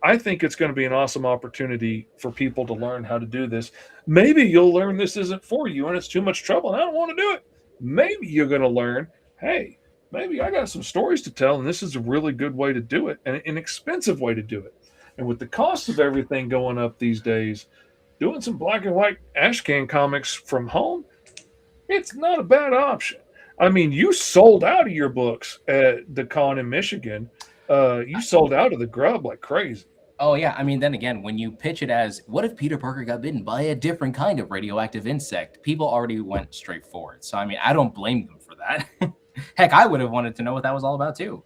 I think it's going to be an awesome opportunity for people to learn how to do this. Maybe you'll learn this isn't for you and it's too much trouble and I don't want to do it. Maybe you're going to learn, hey, maybe I got some stories to tell and this is a really good way to do it and an inexpensive way to do it. And with the cost of everything going up these days, doing some black and white ashcan comics from home, it's not a bad option. I mean, you sold out of your books at the con in Michigan. You sold out of the grub like crazy. Oh, yeah. I mean, then again, when you pitch it as, what if Peter Parker got bitten by a different kind of radioactive insect? People already went straight for it. So, I mean, I don't blame them for that. Heck, I would have wanted to know what that was all about, too.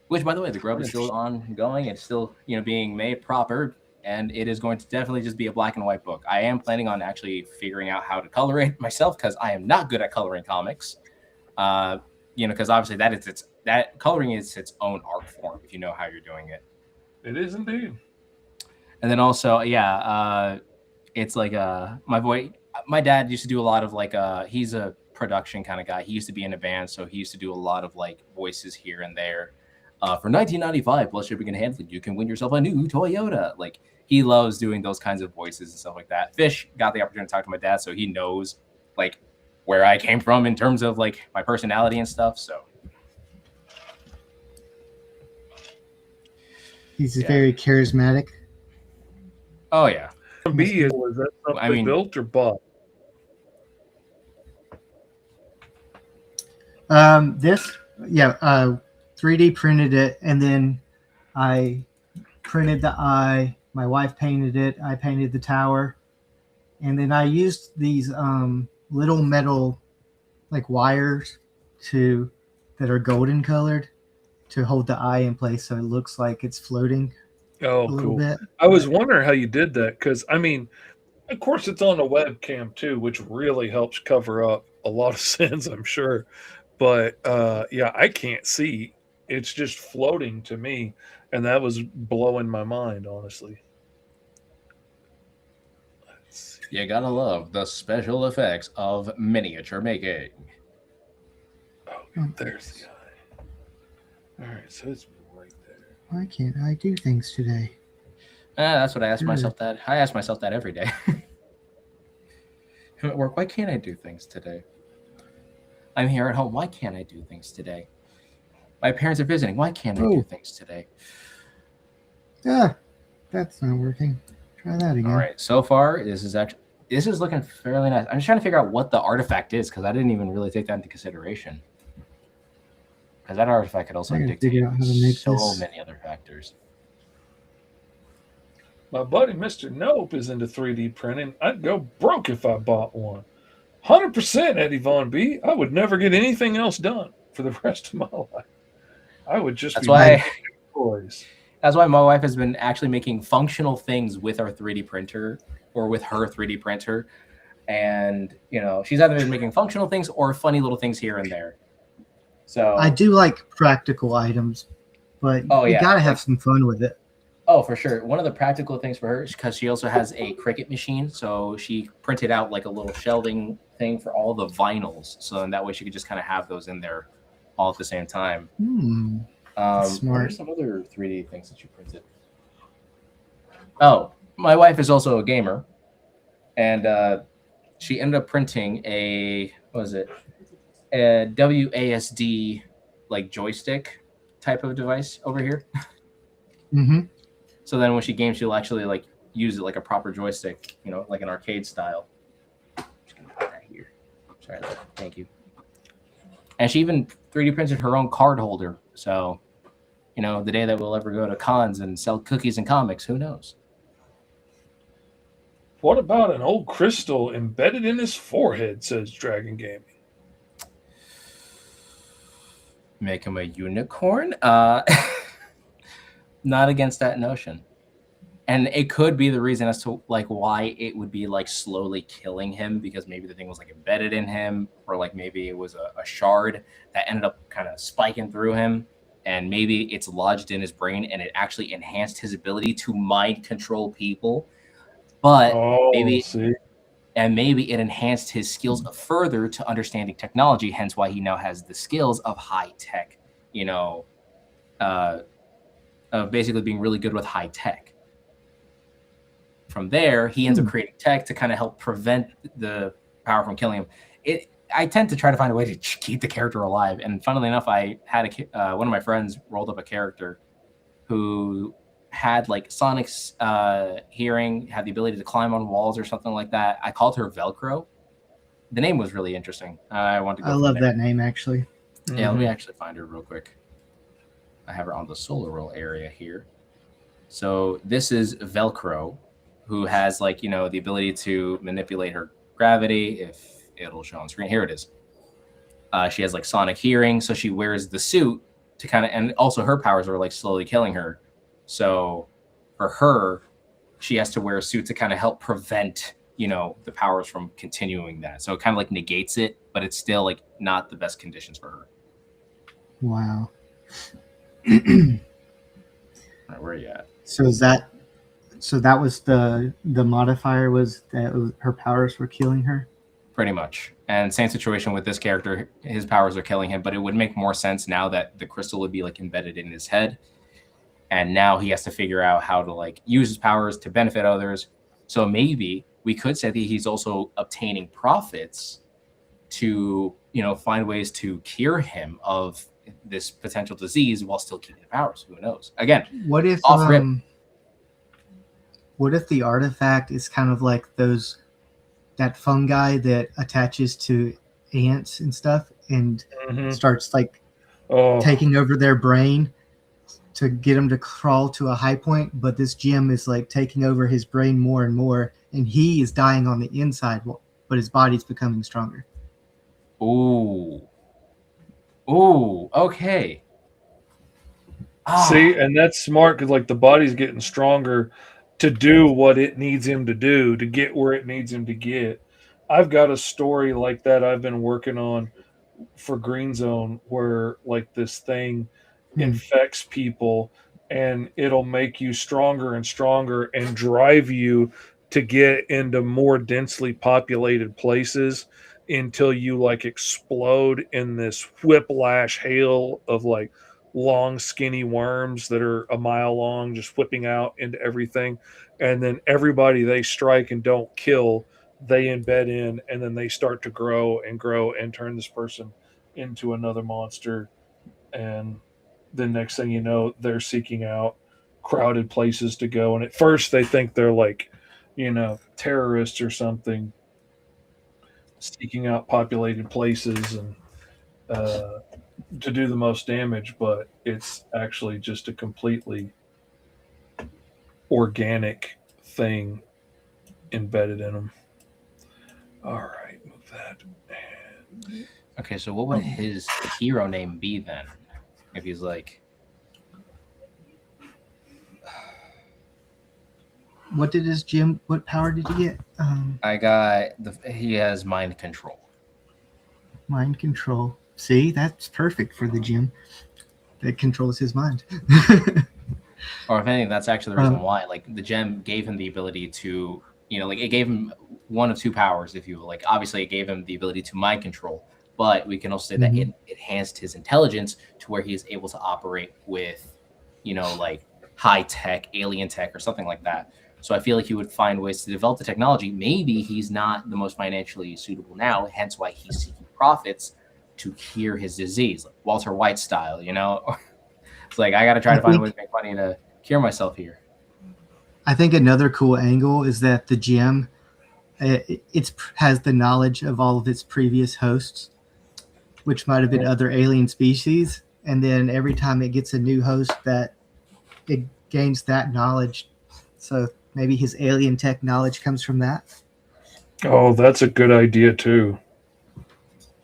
Which, by the way, the grub is still ongoing. It's still, you know, being made proper. And it is going to definitely just be a black and white book. I am planning on actually figuring out how to color it myself because I am not good at coloring comics. You know, because obviously that coloring is its own art form if you know how you're doing it. It is indeed. And then also, yeah, it's like my dad used to do a lot of like he's a production kind of guy. He used to be in a band, so he used to do a lot of like voices here and there. For $19.95 plus shipping and handling, you can win yourself a new Toyota. Like he loves doing those kinds of voices and stuff like that. Fish got the opportunity to talk to my dad, so he knows like where I came from in terms of like my personality and stuff. So He's Yeah. very charismatic. oh yeah. B, was that something I mean- built or bought? This, yeah, 3D printed it, and then I printed the eye. My wife painted it. I painted the tower, and then I used these little metal like wires that are golden colored to hold the eye in place, so it looks like it's floating Oh, a little cool. bit. I was wondering how you did that because, I mean, of course, it's on a webcam too, which really helps cover up a lot of sins, I'm sure. But yeah, I can't see. It's just floating to me, and that was blowing my mind, honestly. Let's see. You gotta love the special effects of miniature making. Oh, there's the eye. All right, so it's right there. Why can't I do things today? That's what I ask myself that. I ask myself that every day. I'm at work, why can't I do things today? I'm here at home, why can't I do things today? My parents are visiting, why can't I do Oh. things today? Ah, that's not working. Try that again. All right, so far this is looking fairly nice. I'm just trying to figure out what the artifact is because I didn't even really take that into consideration. Because that artifact could also I gotta dictate figure out how to make so this. many other factors. My buddy Mr. Nope is into 3D printing. I'd go broke if I bought one. 100% Eddie Von B. I would never get anything else done for the rest of my life. I would just That's be why. making toys. That's why my wife has been actually making functional things with our 3D printer or with her 3D printer. And, she's either been making functional things or funny little things here and there. So I do like practical items, but Oh, you yeah. gotta have some fun with it. Oh, for sure. One of the practical things for her is because she also has a Cricut machine. So she printed out like a little shelving thing for all the vinyls. So in that way she could just kind of have those in there all at the same time. What Smart. are some other 3D things that you printed? Oh, my wife is also a gamer. And she ended up printing a WASD like joystick type of device over here. Mm-hmm. So then when she games, she'll actually like use it like a proper joystick, like an arcade style. I'm just gonna put that here. Sorry, thank you. And she even 3D printed her own card holder. So, the day that we'll ever go to cons and sell cookies and comics, who knows? What about an old crystal embedded in his forehead, says Dragon Gaming. Make him a unicorn? Not against that notion. And it could be the reason as to like why it would be like slowly killing him, because maybe the thing was like embedded in him, or like maybe it was a shard that ended up kind of spiking through him, and maybe it's lodged in his brain and it actually enhanced his ability to mind control people. But maybe it enhanced his skills further to understanding technology, hence why he now has the skills of high tech, of basically being really good with high tech. From there, he ends up creating tech to kind of help prevent the power from killing him. I tend to try to find a way to keep the character alive. And funnily enough, I had one of my friends rolled up a character who had like Sonic's hearing, had the ability to climb on walls or something like that. I called her Velcro. The name was really interesting. I wanted to go I from love there. that name, actually. Yeah, let me actually find her real quick. I have her on the solar roll area here. So this is Velcro, who has like, the ability to manipulate her gravity if it'll show on screen. Here it is. She has like sonic hearing, so she wears the suit to kind of, and also her powers are like slowly killing her. So for her, she has to wear a suit to kind of help prevent, the powers from continuing that. So it kind of like negates it, but it's still like not the best conditions for her. Wow. All right, where are you at? So that was the modifier, was that her powers were killing her? Pretty much. And same situation with this character. His powers are killing him, but it would make more sense now that the crystal would be like embedded in his head. And now he has to figure out how to like use his powers to benefit others. So maybe we could say that he's also obtaining profits to, find ways to cure him of this potential disease while still keeping the powers. Who knows? Again, What if off rip. What if the artifact is kind of like that fungi that attaches to ants and stuff and starts like taking over their brain to get him to crawl to a high point, but this gem is like taking over his brain more and more, and he is dying on the inside, but his body's becoming stronger. Ooh, okay. See, and that's smart because like the body's getting stronger to do what it needs him to do to get where it needs him to get. I've got a story like that I've been working on for Green Zone where like this thing infects people and it'll make you stronger and stronger and drive you to get into more densely populated places until you like explode in this whiplash hail of like long skinny worms that are a mile long just whipping out into everything, and then everybody they strike and don't kill they embed in, and then they start to grow and turn this person into another monster. And the next thing you know, they're seeking out crowded places to go, and at first they think they're like terrorists or something seeking out populated places and to do the most damage, but it's actually just a completely organic thing embedded in them. All right, move that. Okay, so what would his hero name be then? If he's like, what power did he get? He has mind control. Mind control. See, that's perfect for the gem. That controls his mind. Or if anything, that's actually the reason why. Like the gem gave him the ability to, it gave him one of two powers, if you will. Like obviously, it gave him the ability to mind control, but we can also say that it enhanced his intelligence to where he is able to operate with, like high tech, alien tech, or something like that. So I feel like he would find ways to develop the technology. Maybe he's not the most financially suitable now, hence why he's seeking profits to cure his disease, like Walter White style, It's like, I got to try to find a way to make money to cure myself here. I think another cool angle is that the gem, it has the knowledge of all of its previous hosts, which might have been other alien species. And then every time it gets a new host, that it gains that knowledge. So maybe his alien tech knowledge comes from that. Oh, that's a good idea too.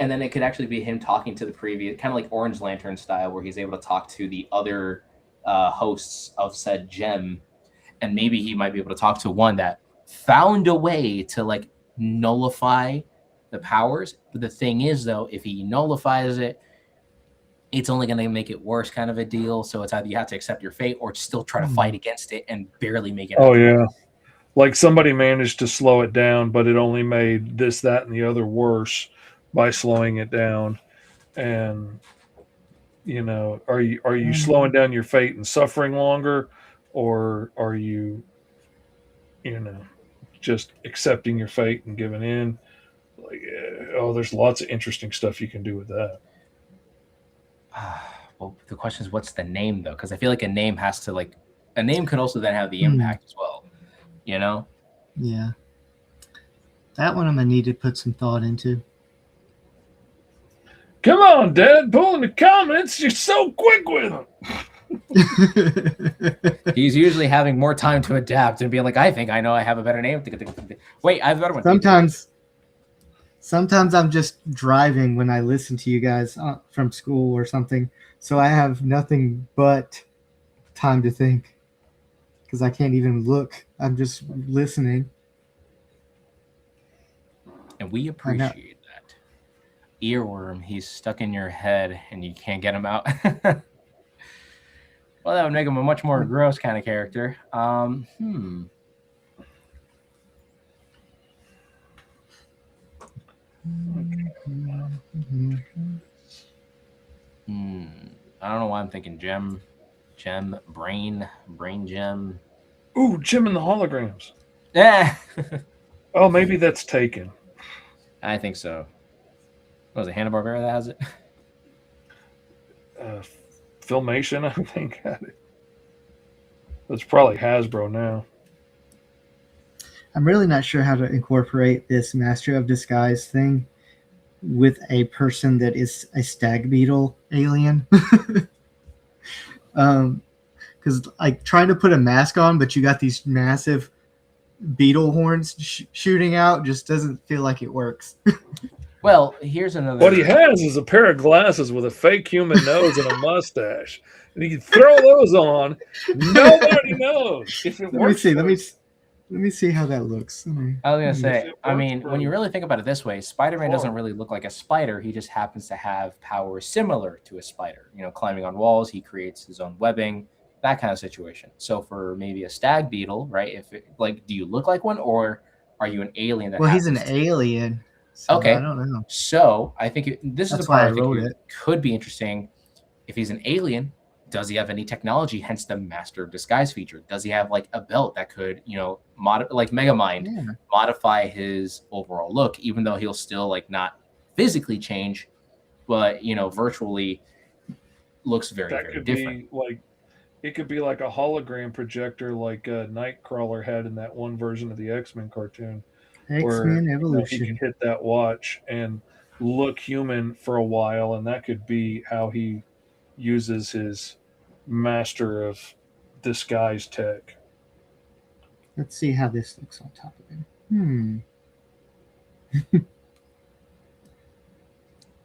And then it could actually be him talking to the previous, kind of like Orange Lantern style, where he's able to talk to the other hosts of said gem. And maybe he might be able to talk to one that found a way to like nullify the powers. But the thing is, though, if he nullifies it, it's only going to make it worse, kind of a deal. So it's either you have to accept your fate or still try to fight against it and barely make it. Oh, yeah. Like somebody managed to slow it down, but it only made this, that, and the other worse by slowing it down. And are you slowing down your fate and suffering longer, or are you just accepting your fate and giving in? Like, there's lots of interesting stuff you can do with that. Well, the question is, what's the name though? Because I feel like a name could also then have the impact as well. Yeah, that one I'm gonna need to put some thought into. Come on, Dadpool, in the comments. You're so quick with them. He's usually having more time to adapt and being like, I think I know I have a better name. Wait, I have a better one. Sometimes I'm just driving when I listen to you guys from school or something. So I have nothing but time to think because I can't even look. I'm just listening. And we appreciate that. Earworm, he's stuck in your head and you can't get him out. Well, that would make him a much more gross kind of character. I don't know why I'm thinking gem, brain gem. Ooh, Gem and the Holograms. Yeah. Oh, maybe that's taken. I think so. What was it, Hanna-Barbera that has it? Filmation, I think, had it. That's probably Hasbro now. I'm really not sure how to incorporate this Master of Disguise thing with a person that is a stag beetle alien. Because like trying to put a mask on, but you got these massive beetle horns shooting out just doesn't feel like it works. Well, here's another. What he has is a pair of glasses with a fake human nose and a mustache. And you can throw those on. Nobody knows if it works. Let me see how that looks. I was gonna say, I mean, when you really think about it this way, Spider-Man doesn't really look like a spider. He just happens to have powers similar to a spider. You know, climbing on walls, he creates his own webbing, that kind of situation. So for maybe a stag beetle, right? If it, like, do you look like one, or are you an alien? That well, he's an alien. So okay, I don't know. So I think this is the part I think it could be interesting. If he's an alien, does he have any technology? Hence the Master of Disguise feature. Does he have like a belt that could, you know, like Megamind, modify his overall look, even though he'll still like not physically change, but you know, virtually looks very, very different. Like it could be like a hologram projector, like Nightcrawler had in that one version of the X-Men cartoon. X-Men Evolution. He could hit that watch and look human for a while, and that could be how he uses his Master of Disguise tech. Let's see how this looks on top of him.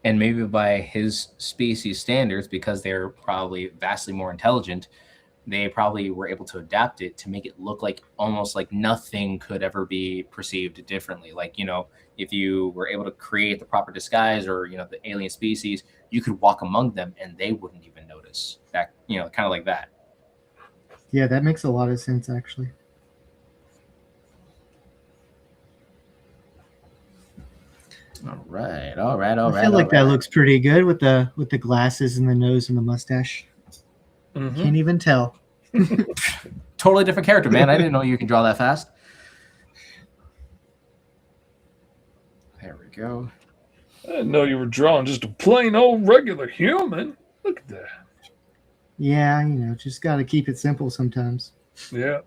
And maybe by his species standards, because they're probably vastly more intelligent, they probably were able to adapt it to make it look like almost like nothing could ever be perceived differently. Like, you know, if you were able to create the proper disguise or, you know, the alien species, you could walk among them and they wouldn't even notice that, you know, kind of like that. Yeah, that makes a lot of sense, actually. All right. I feel like that looks pretty good with the glasses and the nose and the mustache. Mm-hmm. Can't even tell. Totally different character, man. I didn't know you can draw that fast. There we go. I didn't know you were drawing just a plain old regular human. Look at that. Yeah, you know, just got to keep it simple sometimes. Yeah.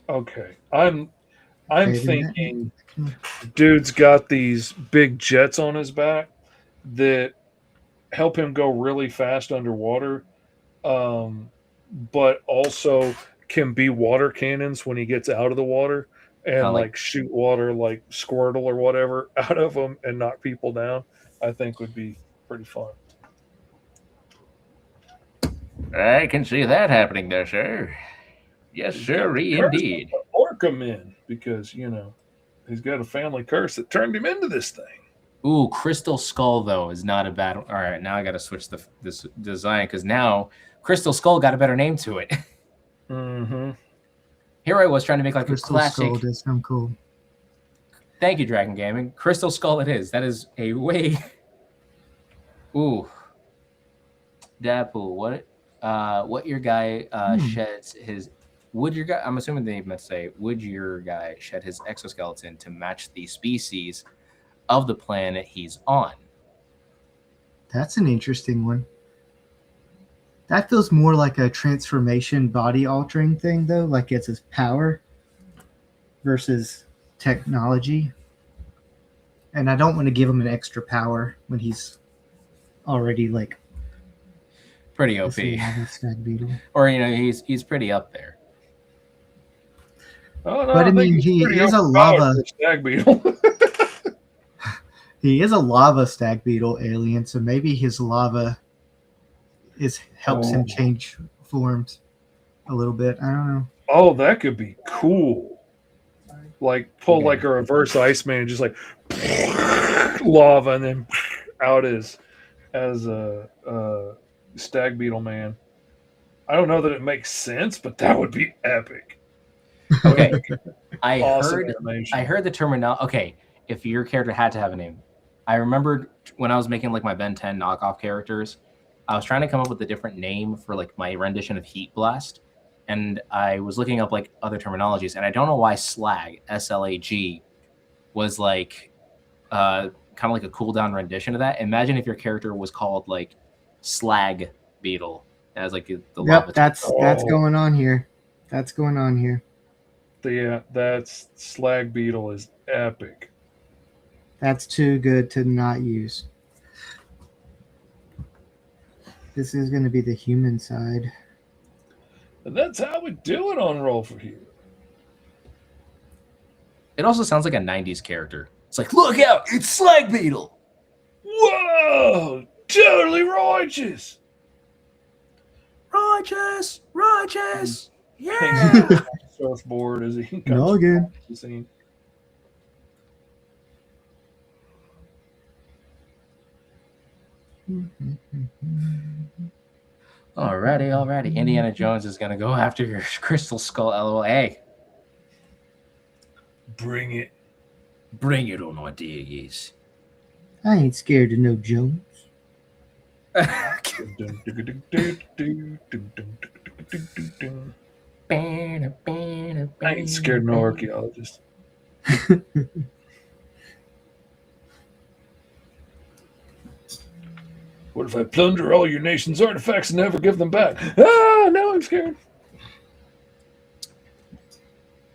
Okay. I'm thinking dude's got these big jets on his back that help him go really fast underwater, but also can be water cannons when he gets out of the water and like shoot water like Squirtle or whatever out of them and knock people down. I think would be pretty fun. I can see that happening there, sir. Yes, sir, indeed. Orca men, because you know he's got a family curse that turned him into this thing. Ooh, Crystal Skull though is not a bad. All right, now I got to switch this design because now Crystal Skull got a better name to it. Mm-hmm. Here I was trying to make like Crystal a classic. Skull does sound cool. Thank you, Dragon Gaming. Crystal Skull it is. That is a way. Ooh, Dadpool. What your guy sheds his. Would your guy? I'm assuming they meant to say, would your guy shed his exoskeleton to match the species of the planet he's on? That's an interesting one. That feels more like a transformation body altering thing, though. Like it's his power versus technology. And I don't want to give him an extra power when he's already like pretty OP. Stag beetle. Or you know, he's pretty up there. Oh, no, but I mean, he is a lava stag beetle. He is a lava stag beetle alien, so maybe his lava helps him change forms a little bit. I don't know. Oh, that could be cool. Like pull like a reverse Iceman, just like lava, and then out as a stag beetle man. I don't know that it makes sense, but that would be epic. Okay, I animation. heard the terminology. Okay, if your character had to have a name, I remembered when I was making like my Ben 10 knockoff characters, I was trying to come up with a different name for like my rendition of Heat Blast, and I was looking up like other terminologies, and I don't know why Slag, SLAG, was like kind of like a cooldown rendition of that. Imagine if your character was called like Slag Beetle as like the lava. Yep, that's going on here. That's going on here. Yeah, that's Slag Beetle is epic. That's too good to not use. This is going to be the human side. And that's how we do it on Roll for Hero. It also sounds like a 90s character. It's like, look out, it's Slag Beetle. Whoa! Totally righteous! Righteous! Righteous! Yeah! Surfboard as he No again. the scene. Alrighty. Indiana Jones is gonna go after your crystal skull. LOL. Hey, Bring it. bring it on, my diggies. I ain't scared of no Jones. I ain't scared of no archaeologist. What if I plunder all your nation's artifacts and never give them back? Ah, now I'm scared.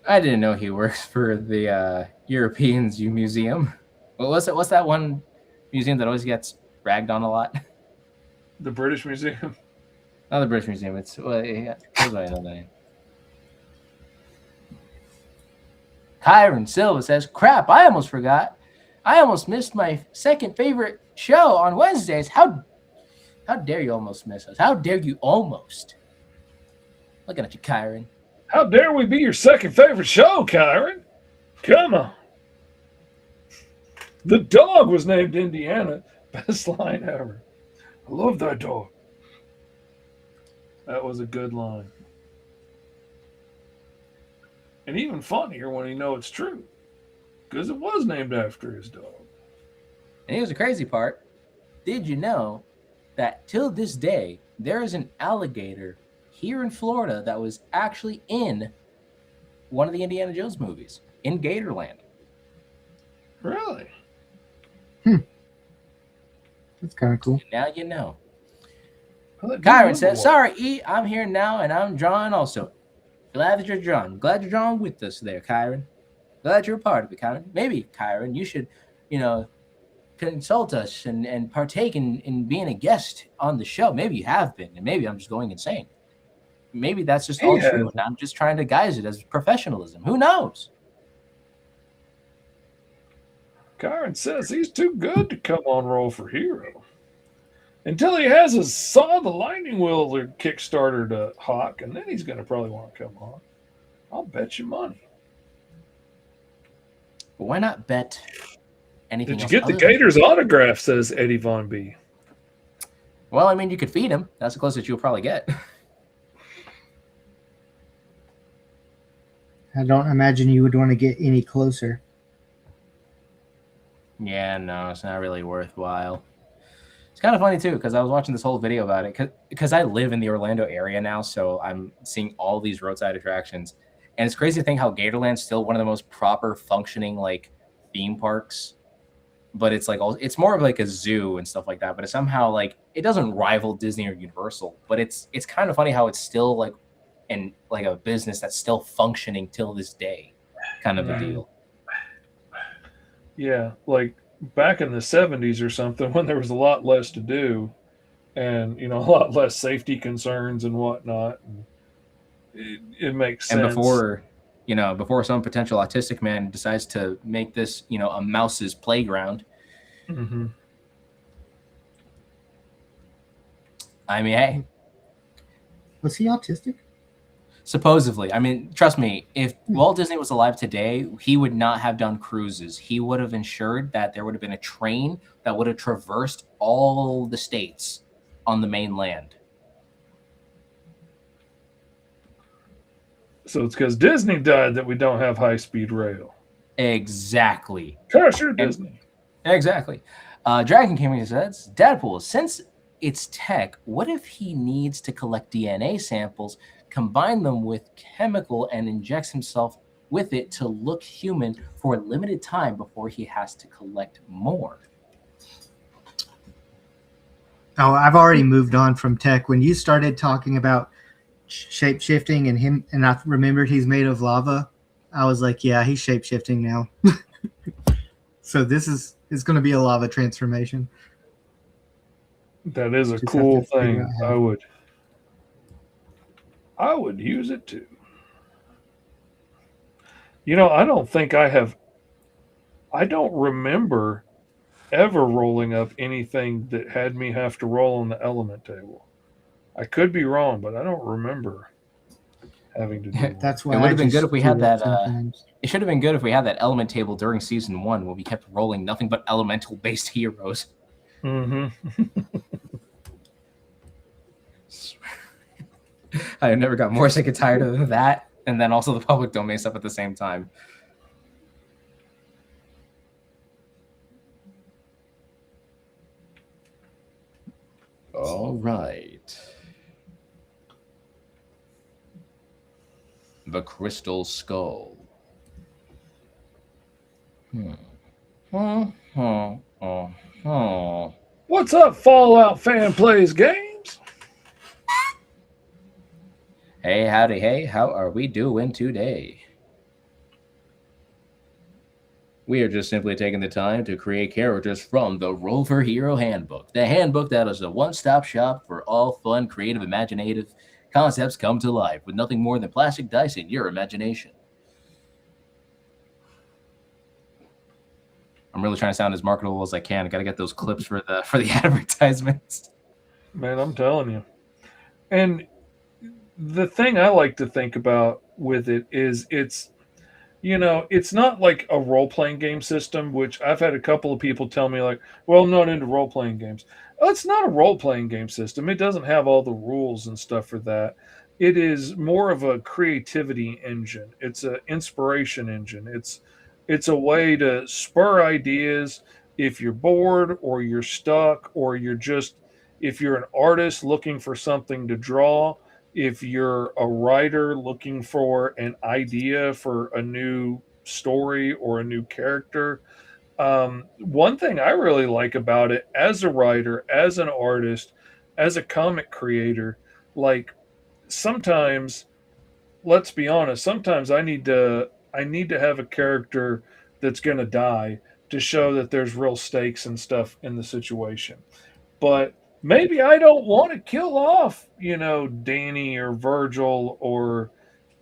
I didn't know he works for the Europeans Museum. What's that one museum that always gets ragged on a lot? The British Museum. Not the British Museum. It's yeah, I know the name. Kyron Silva says, "Crap! I almost forgot. I almost missed my second favorite show on Wednesdays. How dare you almost miss us? How dare you almost?" Looking at you, Kyron. How dare we be your second favorite show, Kyron? Come on. The dog was named Indiana. Best line ever. I love that dog. That was a good line. And even funnier when you know it's true. Because it was named after his dog. And here's the crazy part. Did you know that till this day, there is an alligator here in Florida that was actually in one of the Indiana Jones movies, in Gatorland? Really? That's kind of cool. Now you know. Well, Kyron says, "Sorry, E, I'm here now, and I'm drawing also. Glad that you're drawing. Glad you're drawing with us there, Kyron. Glad you're a part of it, Kyron. Maybe, Kyron, you should, consult us and partake in being a guest on the show. Maybe you have been, and maybe I'm just going insane. Maybe that's just all true, and I'm just trying to guise it as professionalism. Who knows?" Kyron says he's too good to come on Roll for Hero. Until he has a Saw the Lightning Wheel or Kickstarter to hawk, and then he's going to probably want to come on. I'll bet you money. But why not bet anything Did you else get the other than- Gator's autograph, says Eddie Von B. Well, I mean, you could feed him. That's the closest you'll probably get. I don't imagine you would want to get any closer. Yeah, no, it's not really worthwhile. It's kind of funny, too, because I was watching this whole video about it. Because I live in the Orlando area now, so I'm seeing all these roadside attractions. And it's crazy to think how Gatorland's still one of the most proper functioning, like, theme parks. But it's like it's more of like a zoo and stuff like that. But it's somehow like it doesn't rival Disney or Universal. But it's kind of funny how it's still like a business that's still functioning till this day, kind of a deal. Yeah, like back in the 70s or something when there was a lot less to do and, a lot less safety concerns and whatnot. And it makes sense. And before some potential autistic man decides to make this, a mouse's playground. Mm-hmm. I mean, hey. Was he autistic? Supposedly. I mean, trust me, if Walt Disney was alive today, he would not have done cruises. He would have ensured that there would have been a train that would have traversed all the states on the mainland. So it's because Disney died that we don't have high-speed rail. Exactly. Gosh, you're Disney. Exactly. Dragon King says, Dadpool, since it's tech, what if he needs to collect DNA samples, combine them with chemical, and injects himself with it to look human for a limited time before he has to collect more. Oh, I've already moved on from tech. When you started talking about shape shifting and him, and I remembered he's made of lava, I was like, yeah, he's shape shifting now. So this is going to be a lava transformation. That is a Just cool have to figure thing. out how. I would use it too. You know, I don't think I don't remember ever rolling up anything that had me have to roll on the element table. I could be wrong, but I don't remember having to do that. That's why It would have been just good if we do had it that. sometimes. It should have been good if we had that element table during season 1 where we kept rolling nothing but elemental based heroes. Mm-hmm. I never got more sick and tired of that, and then also the public domain stuff at the same time. All right. The Crystal Skull. What's up, Fallout fan plays games? Hey, howdy, hey, how are we doing today? We are just simply taking the time to create characters from the Roll for Hero Handbook, the handbook that is a one-stop shop for all fun, creative, imaginative concepts come to life with nothing more than plastic dice in your imagination. I'm really trying to sound as marketable as I can. I got to get those clips for the advertisements. Man, I'm telling you. And the thing I like to think about with it is it's not like a role-playing game system, which I've had a couple of people tell me like, well, I'm not into role-playing games. Oh, it's not a role-playing game system. It doesn't have all the rules and stuff for that. It is more of a creativity engine. It's an inspiration engine. It's a way to spur ideas if you're bored or you're stuck or if you're an artist looking for something to draw, if you're a writer looking for an idea for a new story or a new character. One thing I really like about it as a writer, as an artist, as a comic creator, like sometimes, let's be honest, sometimes I need to have a character that's going to die to show that there's real stakes and stuff in the situation. But maybe I don't want to kill off, Danny or Virgil or,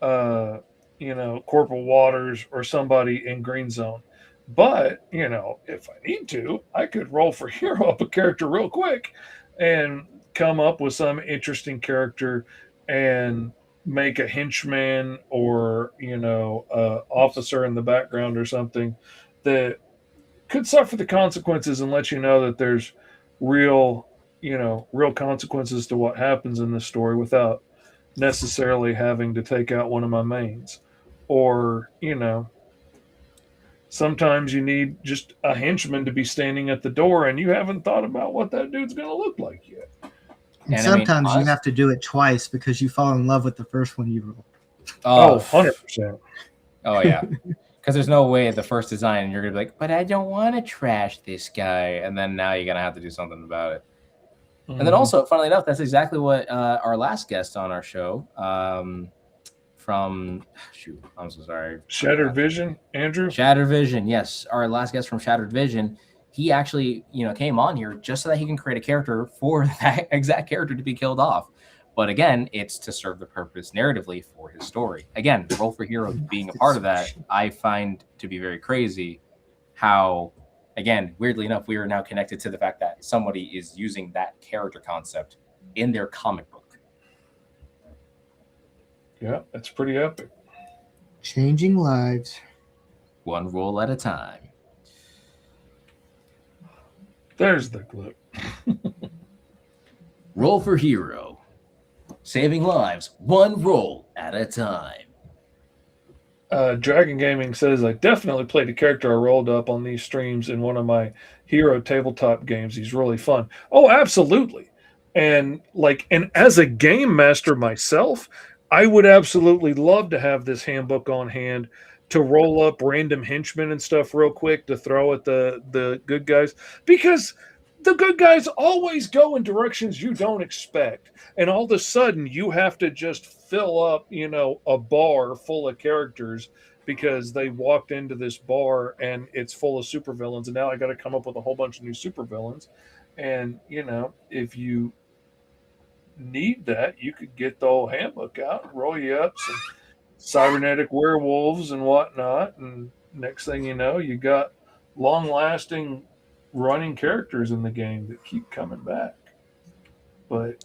Corporal Waters or somebody in Green Zone. But, if I need to, I could roll for hero up a character real quick and come up with some interesting character and make a henchman or, officer in the background or something that could suffer the consequences and let you know that there's real consequences to what happens in this story without necessarily having to take out one of my mains. Or, sometimes you need just a henchman to be standing at the door and you haven't thought about what that dude's going to look like yet. And sometimes you have to do it twice because you fall in love with the first one you roll. Oh, 100%. Oh, yeah. Because there's no way the first design you're going to be like, but I don't want to trash this guy. And then now you're going to have to do something about it. Mm-hmm. And then also, funnily enough, that's exactly what our last guest on our show I'm so sorry. Shattered Vision, Andrew? Shattered Vision, yes. Our last guest from Shattered Vision, he actually, came on here just so that he can create a character for that exact character to be killed off. But again, it's to serve the purpose narratively for his story. Again, Roll for Hero being a part of that, I find to be very crazy how, again, weirdly enough, we are now connected to the fact that somebody is using that character concept in their comic book. Yeah, that's pretty epic. Changing lives. One roll at a time. There's the clip. Roll for Hero. Saving lives, one roll at a time. Dragon Gaming says, I definitely played a character I rolled up on these streams in one of my hero tabletop games. He's really fun. Oh, absolutely. And as a game master myself, I would absolutely love to have this handbook on hand to roll up random henchmen and stuff real quick to throw at the good guys, because the good guys always go in directions you don't expect, and all of a sudden you have to just fill up, a bar full of characters because they walked into this bar and it's full of supervillains, and now I got to come up with a whole bunch of new supervillains. And if you need that, you could get the whole handbook out and roll you up some cybernetic werewolves and whatnot, and next thing you know, you got long-lasting running characters in the game that keep coming back. But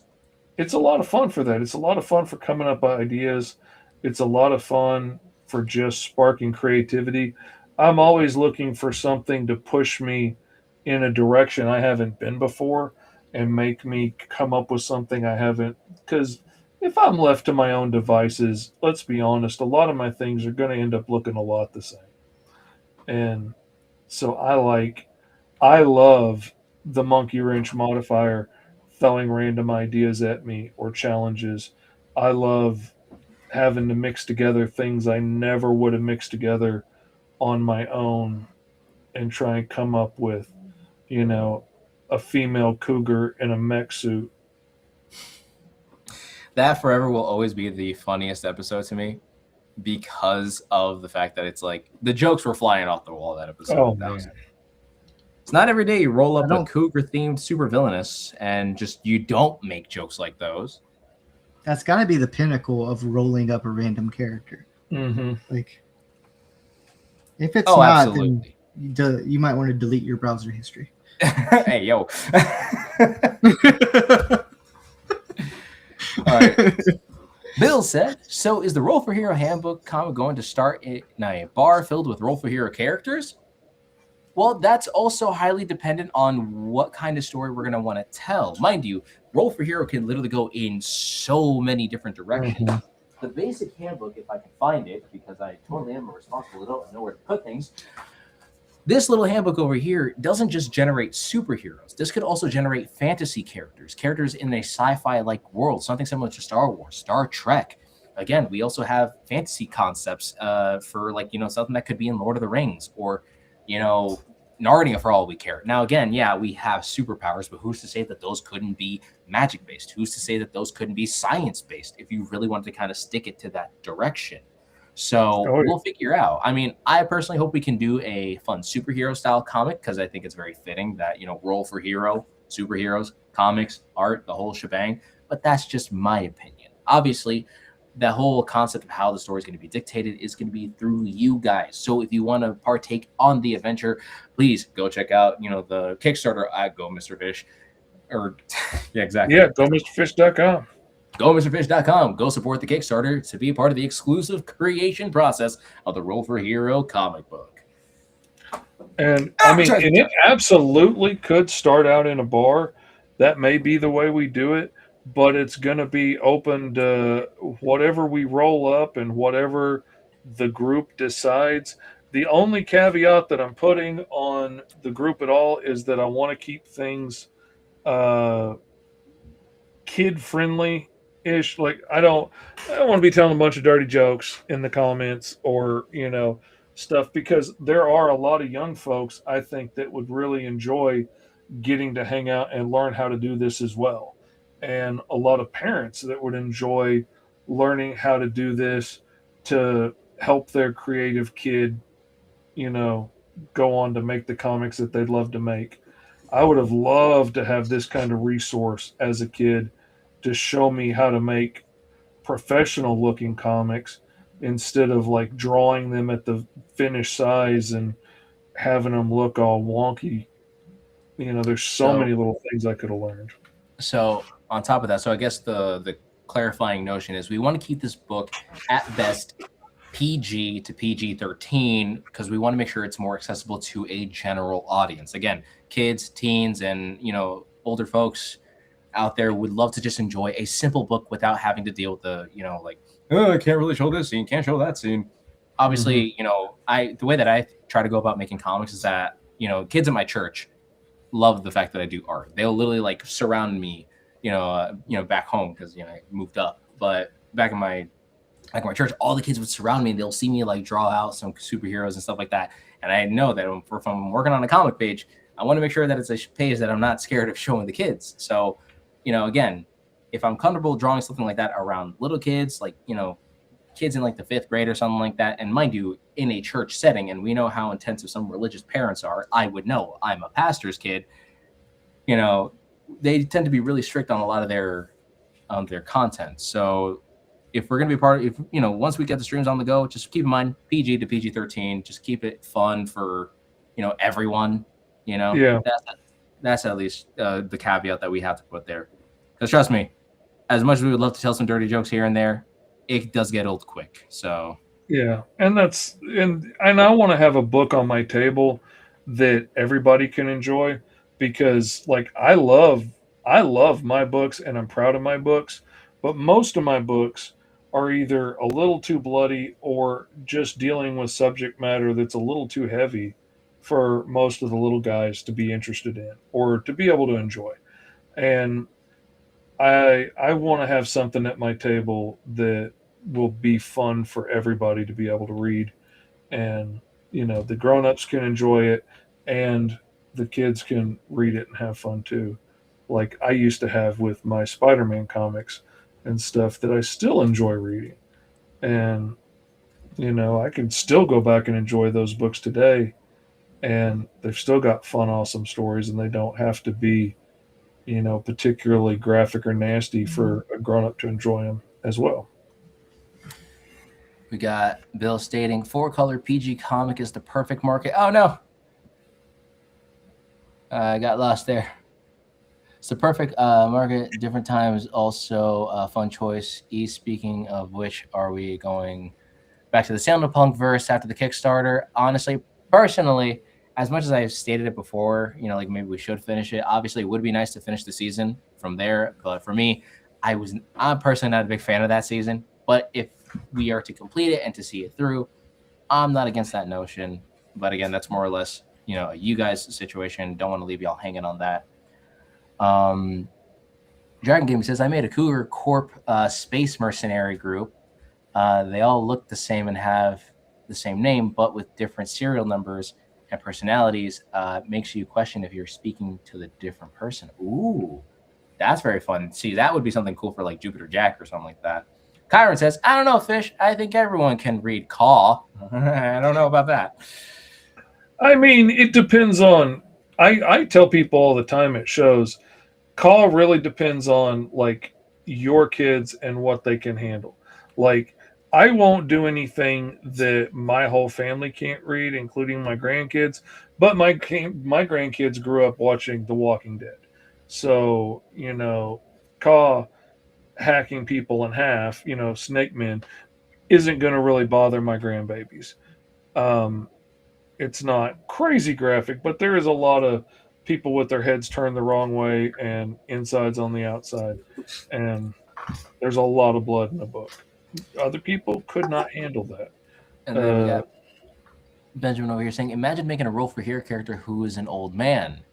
it's a lot of fun for that. It's a lot of fun for coming up with ideas. It's a lot of fun for just sparking creativity. I'm always looking for something to push me in a direction I haven't been before and make me come up with something I haven't. Because if I'm left to my own devices, let's be honest, a lot of my things are going to end up looking a lot the same. And so I love the monkey wrench modifier throwing random ideas at me or challenges. I love having to mix together things I never would have mixed together on my own and try and come up with, a female cougar in a mech suit. That forever will always be the funniest episode to me because of the fact that it's like the jokes were flying off the wall that episode. Oh, man. It's not every day you roll up a cougar themed super villainous and just you don't make jokes like those. That's got to be the pinnacle of rolling up a random character. Mm-hmm. Like, if it's not, absolutely. then you might want to delete your browser history. Hey, yo. All right. Bill said, so is the Roll for Hero Handbook comic going to start in a bar filled with Roll for Hero characters? Well, that's also highly dependent on what kind of story we're going to want to tell. Mind you, Roll for Hero can literally go in so many different directions. Mm-hmm. The basic handbook, if I can find it, because I totally am a responsible adult and know where to put things, this little handbook over here doesn't just generate superheroes. This could also generate fantasy characters in a sci-fi-like world, something similar to Star Wars, Star Trek. Again, we also have fantasy concepts for something that could be in Lord of the Rings or, Narnia for all we care. Now, again, yeah, we have superpowers, but who's to say that those couldn't be magic-based? Who's to say that those couldn't be science-based if you really wanted to kind of stick it to that direction? So we'll figure out. I mean, I personally hope we can do a fun superhero style comic because I think it's very fitting that, Roll for Hero, superheroes, comics, art, the whole shebang. But that's just my opinion. Obviously, the whole concept of how the story is going to be dictated is going to be through you guys. So if you want to partake on the adventure, please go check out, the Kickstarter at Go Mr. Fish. Or, yeah, exactly. Yeah, GoMrFish.com. GoMrFish.com. Go support the Kickstarter to be a part of the exclusive creation process of the Roll for Hero comic book. And it absolutely could start out in a bar. That may be the way we do it, but it's going to be open to whatever we roll up and whatever the group decides. The only caveat that I'm putting on the group at all is that I want to keep things kid-friendly. Like I don't want to be telling a bunch of dirty jokes in the comments or stuff, because there are a lot of young folks I think that would really enjoy getting to hang out and learn how to do this as well, and a lot of parents that would enjoy learning how to do this to help their creative kid go on to make the comics that they'd love to make. I would have loved to have this kind of resource as a kid to show me how to make professional looking comics instead of like drawing them at the finished size and having them look all wonky. There's so many little things I could have learned. So on top of that, I guess the clarifying notion is we want to keep this book at best PG to PG-13 because we want to make sure it's more accessible to a general audience. Again, kids, teens, and older folks out there would love to just enjoy a simple book without having to deal with the I can't really show this scene, can't show that scene. Obviously, the way that I try to go about making comics is that kids at my church love the fact that I do art. They'll literally surround me back home because I moved up, but back in my like my church, all the kids would surround me and they'll see me like draw out some superheroes and stuff like that. And I know that if I'm working on a comic page, I want to make sure that it's a page that I'm not scared of showing the kids. So, again, if I'm comfortable drawing something like that around little kids, like, kids in like the 5th grade or something like that, and mind you, in a church setting, and we know how intensive some religious parents are, I would know, I'm a pastor's kid, they tend to be really strict on a lot of their content. So if we're going to be once we get the streams on the go, just keep in mind PG to PG-13, just keep it fun for, everyone, Yeah. That's at least the caveat that we have to put there. Because trust me, as much as we would love to tell some dirty jokes here and there, it does get old quick. So Yeah, and I want to have a book on my table that everybody can enjoy, because like I love my books and I'm proud of my books, but most of my books are either a little too bloody or just dealing with subject matter that's a little too heavy for most of the little guys to be interested in or to be able to enjoy. And I want to have something at my table that will be fun for everybody to be able to read, and the grown-ups can enjoy it and the kids can read it and have fun too, like I used to have with my Spider-Man comics and stuff that I still enjoy reading. And I can still go back and enjoy those books today, and they've still got fun, awesome stories, and they don't have to be particularly graphic or nasty for a grown-up to enjoy them as well. we got Bill stating 4-color PG comic is the perfect market. Oh no, I got lost there. It's the perfect market. Different times, also a fun choice. Speaking of which, are we going back to the Sailor Punk verse after the Kickstarter? Honestly, personally, as much as I've stated it before, like maybe we should finish it. Obviously, it would be nice to finish the season from there. But for me, I'm personally not a big fan of that season. But if we are to complete it and to see it through, I'm not against that notion. But again, that's more or less, you guys' situation. Don't want to leave y'all hanging on that. Dragon Game says, I made a Cougar Corp space mercenary group. They all look the same and have the same name, but with different serial numbers and personalities. Makes you question if you're speaking to the different person. Ooh, that's very fun. See, that would be something cool for like Jupiter Jack or something like that. Kyron says, I don't know, Fish. I think everyone can read Caw. I don't know about that. I mean, it depends on. I tell people all the time at shows, Caw really depends on like your kids and what they can handle. Like, I won't do anything that my whole family can't read, including my grandkids. But my grandkids grew up watching The Walking Dead, so Caw hacking people in half, Snake Men, isn't going to really bother my grandbabies. It's not crazy graphic, but there is a lot of people with their heads turned the wrong way and insides on the outside, and there's a lot of blood in the book. Other people could not handle that. And then we got Benjamin over here saying, imagine making a Roll for Hero character who is an old man.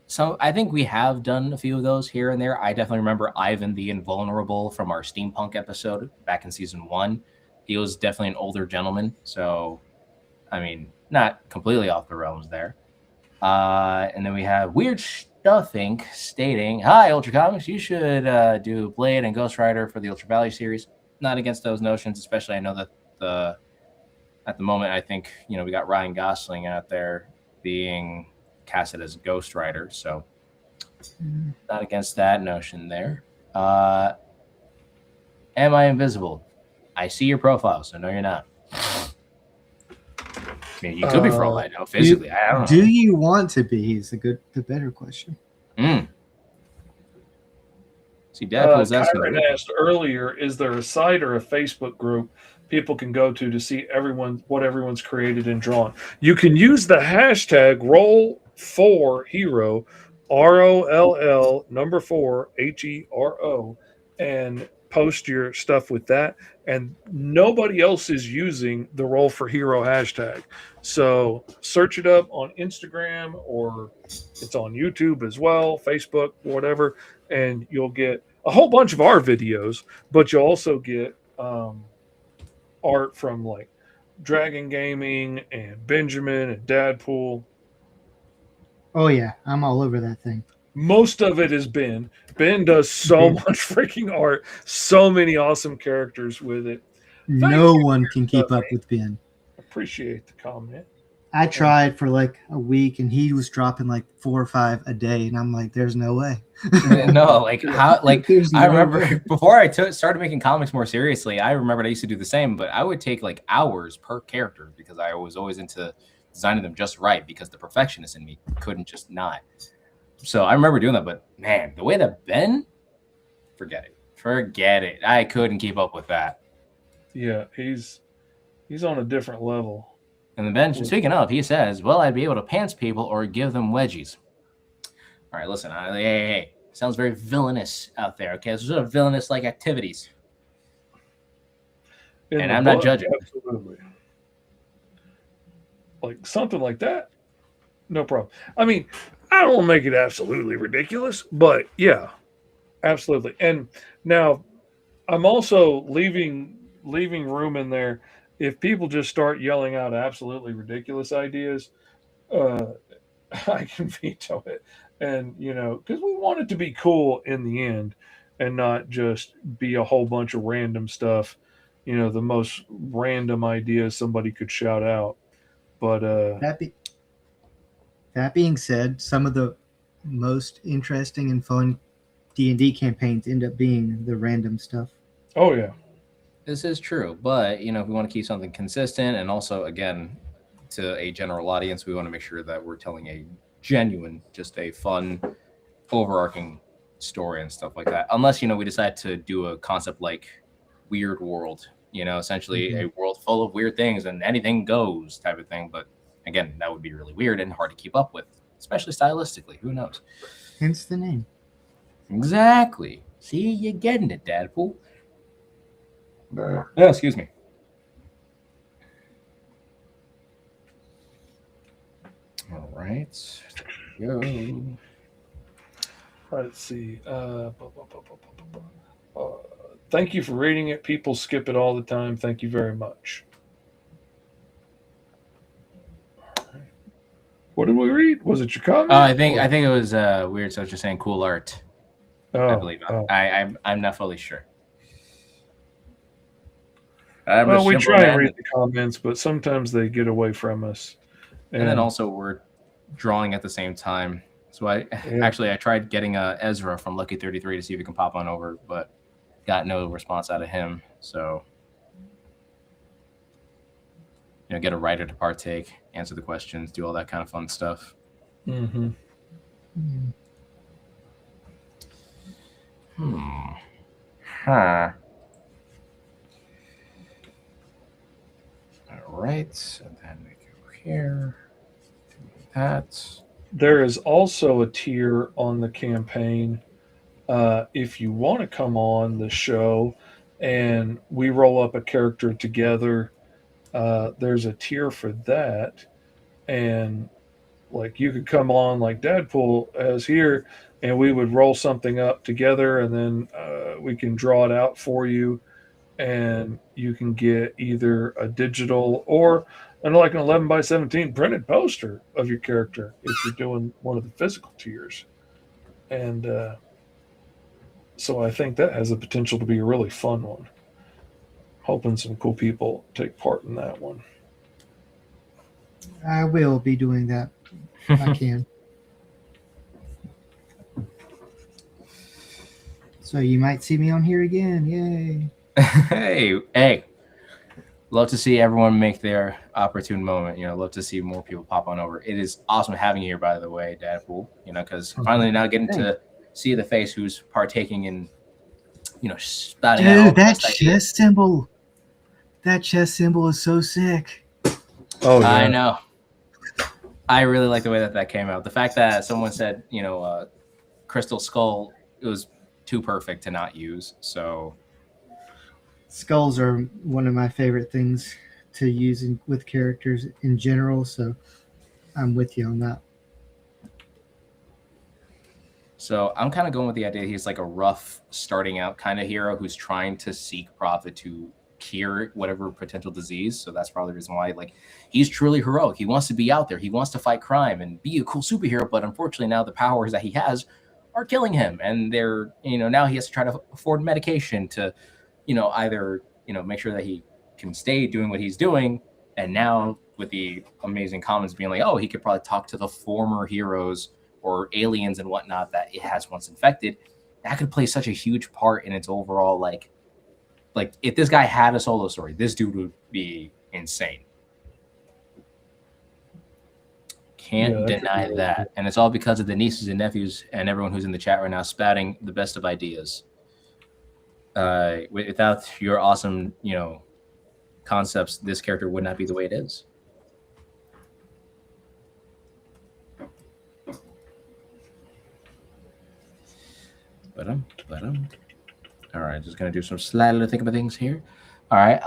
So I think we have done a few of those here and there. I definitely remember Ivan the Invulnerable from our Steampunk episode back in season 1. He was definitely an older gentleman. So, I mean, not completely off the realms there. And then we have Weird Stuff Inc. stating, hi, Ultra Comics, you should do Blade and Ghost Rider for the Ultra Valley series. Not against those notions, especially I know that at the moment, I think, we got Ryan Gosling out there being casted as Ghost Rider, so not against that notion there. Am I invisible? I see your profile, so no, you're not. I mean, you could be for all I know, physically. I don't know. Do you want to be? Is the better question. See, Dadpool's asking. Kyron asked earlier, is there a site or a Facebook group people can go to see what everyone's created and drawn? You can use the hashtag Roll4Hero, ROLL 4 HERO, and post your stuff with that. And nobody else is using the Roll for Hero hashtag. So search it up on Instagram, or it's on YouTube as well, Facebook, whatever, and you'll get a whole bunch of our videos, but you'll also get art from like Dragon Gaming and Benjamin and Dadpool. Oh yeah, I'm all over that thing. Most of it is Ben. Ben does so much freaking art, so many awesome characters with it. No one can keep up with Ben. Appreciate the comment. I tried for like a week, and he was dropping like 4 or 5 a day, and I'm like, "There's no way." No, like how? Like There's I no remember way. before I started making comics more seriously. I remembered I used to do the same, but I would take like hours per character because I was always into designing them just right because the perfectionist in me couldn't just not. So I remember doing that, but man, the way that Ben, forget it. I couldn't keep up with that. Yeah, he's on a different level. And then Ben, speaking of, he says, "Well, I'd be able to pants people or give them wedgies." All right, listen, hey, sounds very villainous out there. Okay, those are villainous like activities, In and the I'm not book, judging. Absolutely. Like something like that, no problem. I mean, I don't want to make it absolutely ridiculous, but yeah, absolutely. And now I'm also leaving room in there if people just start yelling out absolutely ridiculous ideas. Uh, I can veto it, and because we want it to be cool in the end, and not just be a whole bunch of random stuff. The most random ideas somebody could shout out. But That being said, some of the most interesting and fun D&D campaigns end up being the random stuff. oh yeah, This is true, but if we want to keep something consistent, and also again to a general audience, we want to make sure that we're telling a genuine, just a fun, overarching story and stuff like that. Unless we decide to do a concept like Weird World, essentially a world full of weird things and anything goes type of thing. But again, that would be really weird and hard to keep up with, especially stylistically. Who knows? Hence the name. Exactly. See, you're getting it, Dadpool. Yeah, excuse me. All right. Go. let's see. Thank you for reading it. People skip it all the time. Thank you very much. What did we read? Was it your comment? I think it was weird. So I was just saying cool art. Oh, I believe. oh. I'm not fully sure. Well, we try and read the comments, but sometimes they get away from us. And then also we're drawing at the same time. So I tried getting Ezra from Lucky 33 to see if he can pop on over, but got no response out of him. So get a writer to partake, answer the questions, do all that kind of fun stuff. Mm-hmm. Huh. All right, and then we go here. Do that. There is also a tier on the campaign. If you want to come on the show and we roll up a character together, there's a tier for that. And like you could come on like Dadpool as here, and we would roll something up together, and then we can draw it out for you, and you can get either a digital or an 11 by 17 printed poster of your character if you're doing one of the physical tiers. And so I think that has the potential to be a really fun one. Hoping some cool people take part in that one. I will be doing that. I can. So you might see me on here again. Yay. Hey. Love to see everyone make their opportune moment. Love to see more people pop on over. It is awesome having you here, by the way, Dadpool. Because finally now getting to see the face who's partaking in, spouting out all Dude, the that best ideas. chest symbol. That chest symbol is so sick. Oh, yeah. I know. I really like the way that came out. The fact that someone said, Crystal Skull, it was too perfect to not use. So Skulls are one of my favorite things to use with characters in general. So I'm with you on that. So I'm kind of going with the idea he's like a rough starting out kind of hero who's trying to seek profit to cure whatever potential disease. So that's probably the reason why, like, he's truly heroic. He wants to be out there. He wants to fight crime and be a cool superhero. But unfortunately, now the powers that he has are killing him, and they're, now he has to try to afford medication to, either make sure that he can stay doing what he's doing. And now with the amazing comments being like, oh, he could probably talk to the former heroes or aliens and whatnot that it has once infected. That could play such a huge part in its overall, like if this guy had a solo story, this dude would be insane. Can't deny that. And it's all because of the nieces and nephews and everyone who's in the chat right now spouting the best of ideas. Without your awesome, concepts, this character would not be the way it is. All right, just gonna do some slightly think about things here. All right,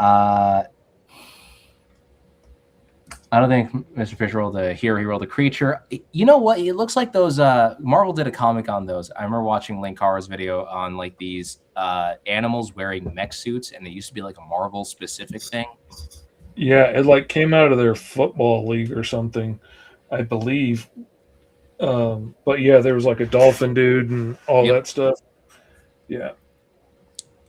I don't think Mr. Fisher rolled the hero. He rolled the creature. You know what? It looks like those. Marvel did a comic on those. I remember watching Linkara's video on like these animals wearing mech suits, and they used to be like a Marvel specific thing. Yeah, it like came out of their football league or something, I believe. But yeah, there was like a dolphin dude and all that stuff. Yeah.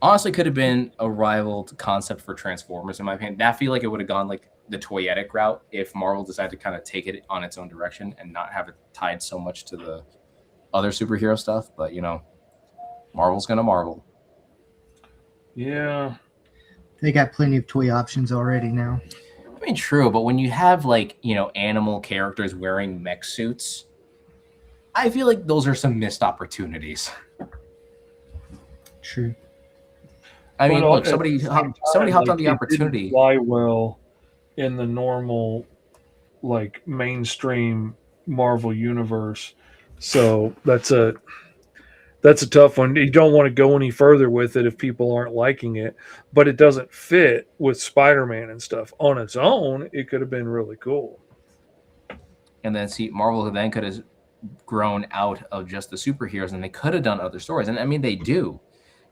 Honestly, could have been a rival concept for Transformers, in my opinion. I feel like it would have gone like the toyetic route if Marvel decided to kind of take it on its own direction and not have it tied so much to the other superhero stuff. But, Marvel's going to Marvel. Yeah. They got plenty of toy options already now. I mean, true, but when you have like, animal characters wearing mech suits, I feel like those are some missed opportunities. True. I mean, look, somebody hopped on the opportunity. Fly well in the normal, like, mainstream Marvel universe. So that's a tough one. You don't want to go any further with it if people aren't liking it, but it doesn't fit with Spider-Man and stuff. On its own, it could have been really cool. And then Marvel then could have grown out of just the superheroes, and they could have done other stories. And I mean, they do.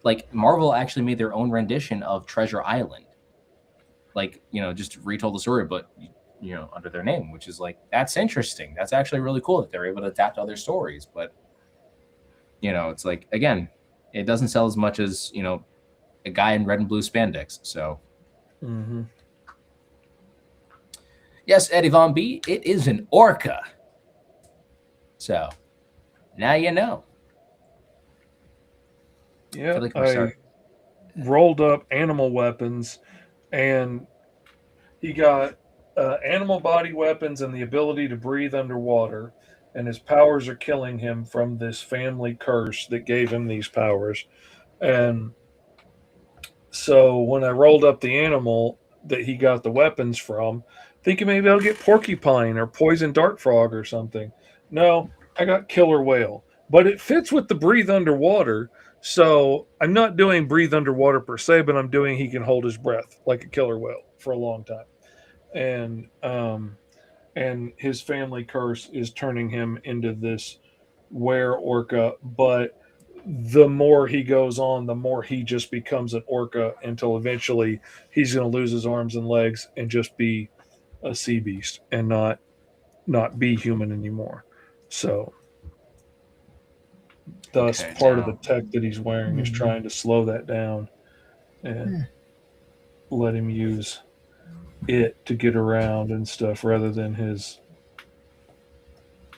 Like, Marvel actually made their own rendition of Treasure Island. Like, just retold the story, but, under their name, which is like, that's interesting. That's actually really cool that they're able to adapt other stories. But, it's like, again, it doesn't sell as much as, a guy in red and blue spandex. So, Yes, Eddie Von B, it is an orca. So, now you know. Yeah, I rolled up animal weapons, and he got animal body weapons and the ability to breathe underwater, and his powers are killing him from this family curse that gave him these powers. And so when I rolled up the animal that he got the weapons from, thinking maybe I'll get porcupine or poison dart frog or something. No, I got killer whale. But it fits with the breathe underwater. So I'm not doing breathe underwater per se, but I'm doing he can hold his breath like a killer whale for a long time. And his family curse is turning him into this were orca. But the more he goes on, the more he just becomes an orca until eventually he's going to lose his arms and legs and just be a sea beast and not be human anymore. So thus part of the tech that he's wearing is trying to slow that down and let him use it to get around and stuff rather than his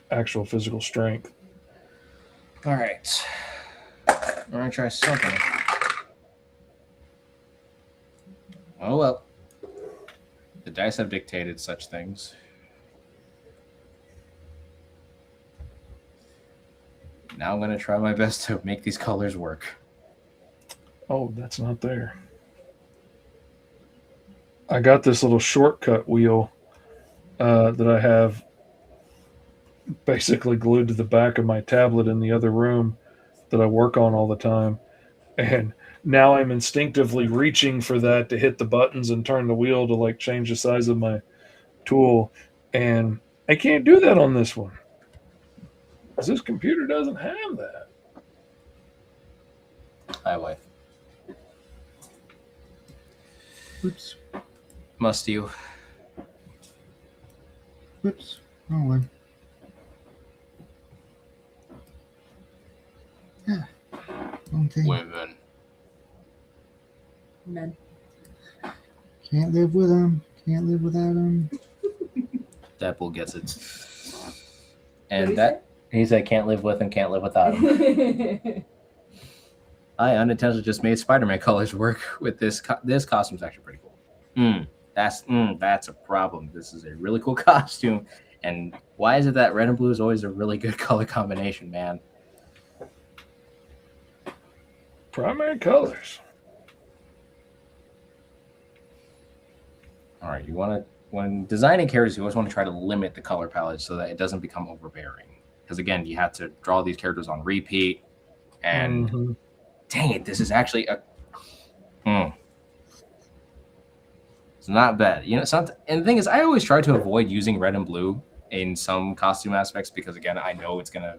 actual physical strength. All right. I'm going to try something. Oh, well. The dice have dictated such things. Now I'm going to try my best to make these colors work. Oh, that's not there. I got this little shortcut wheel that I have basically glued to the back of my tablet in the other room that I work on all the time. And now I'm instinctively reaching for that to hit the buttons and turn the wheel to like change the size of my tool. And I can't do that on this one. Because this computer doesn't have that. Hi, wife. Oops. Must you? Whoops. Wrong one. Yeah. Wrong thing. Women. Men. Can't live with them. Can't live without them. Dadpool gets it. What'd And he that he said, "Can't live with him, can't live without him." say? I unintentionally just made Spider-Man colors work with this. This costume's actually pretty cool. That's a problem. This is a really cool costume. And why is it that red and blue is always a really good color combination, man? Primary colors. All right, you want to, when designing characters, you always want to try to limit the color palette so that it doesn't become overbearing. Because again, you have to draw these characters on repeat, and dang it, this is actually a. It's not bad, you know. And the thing is, I always try to avoid using red and blue in some costume aspects because again, I know it's gonna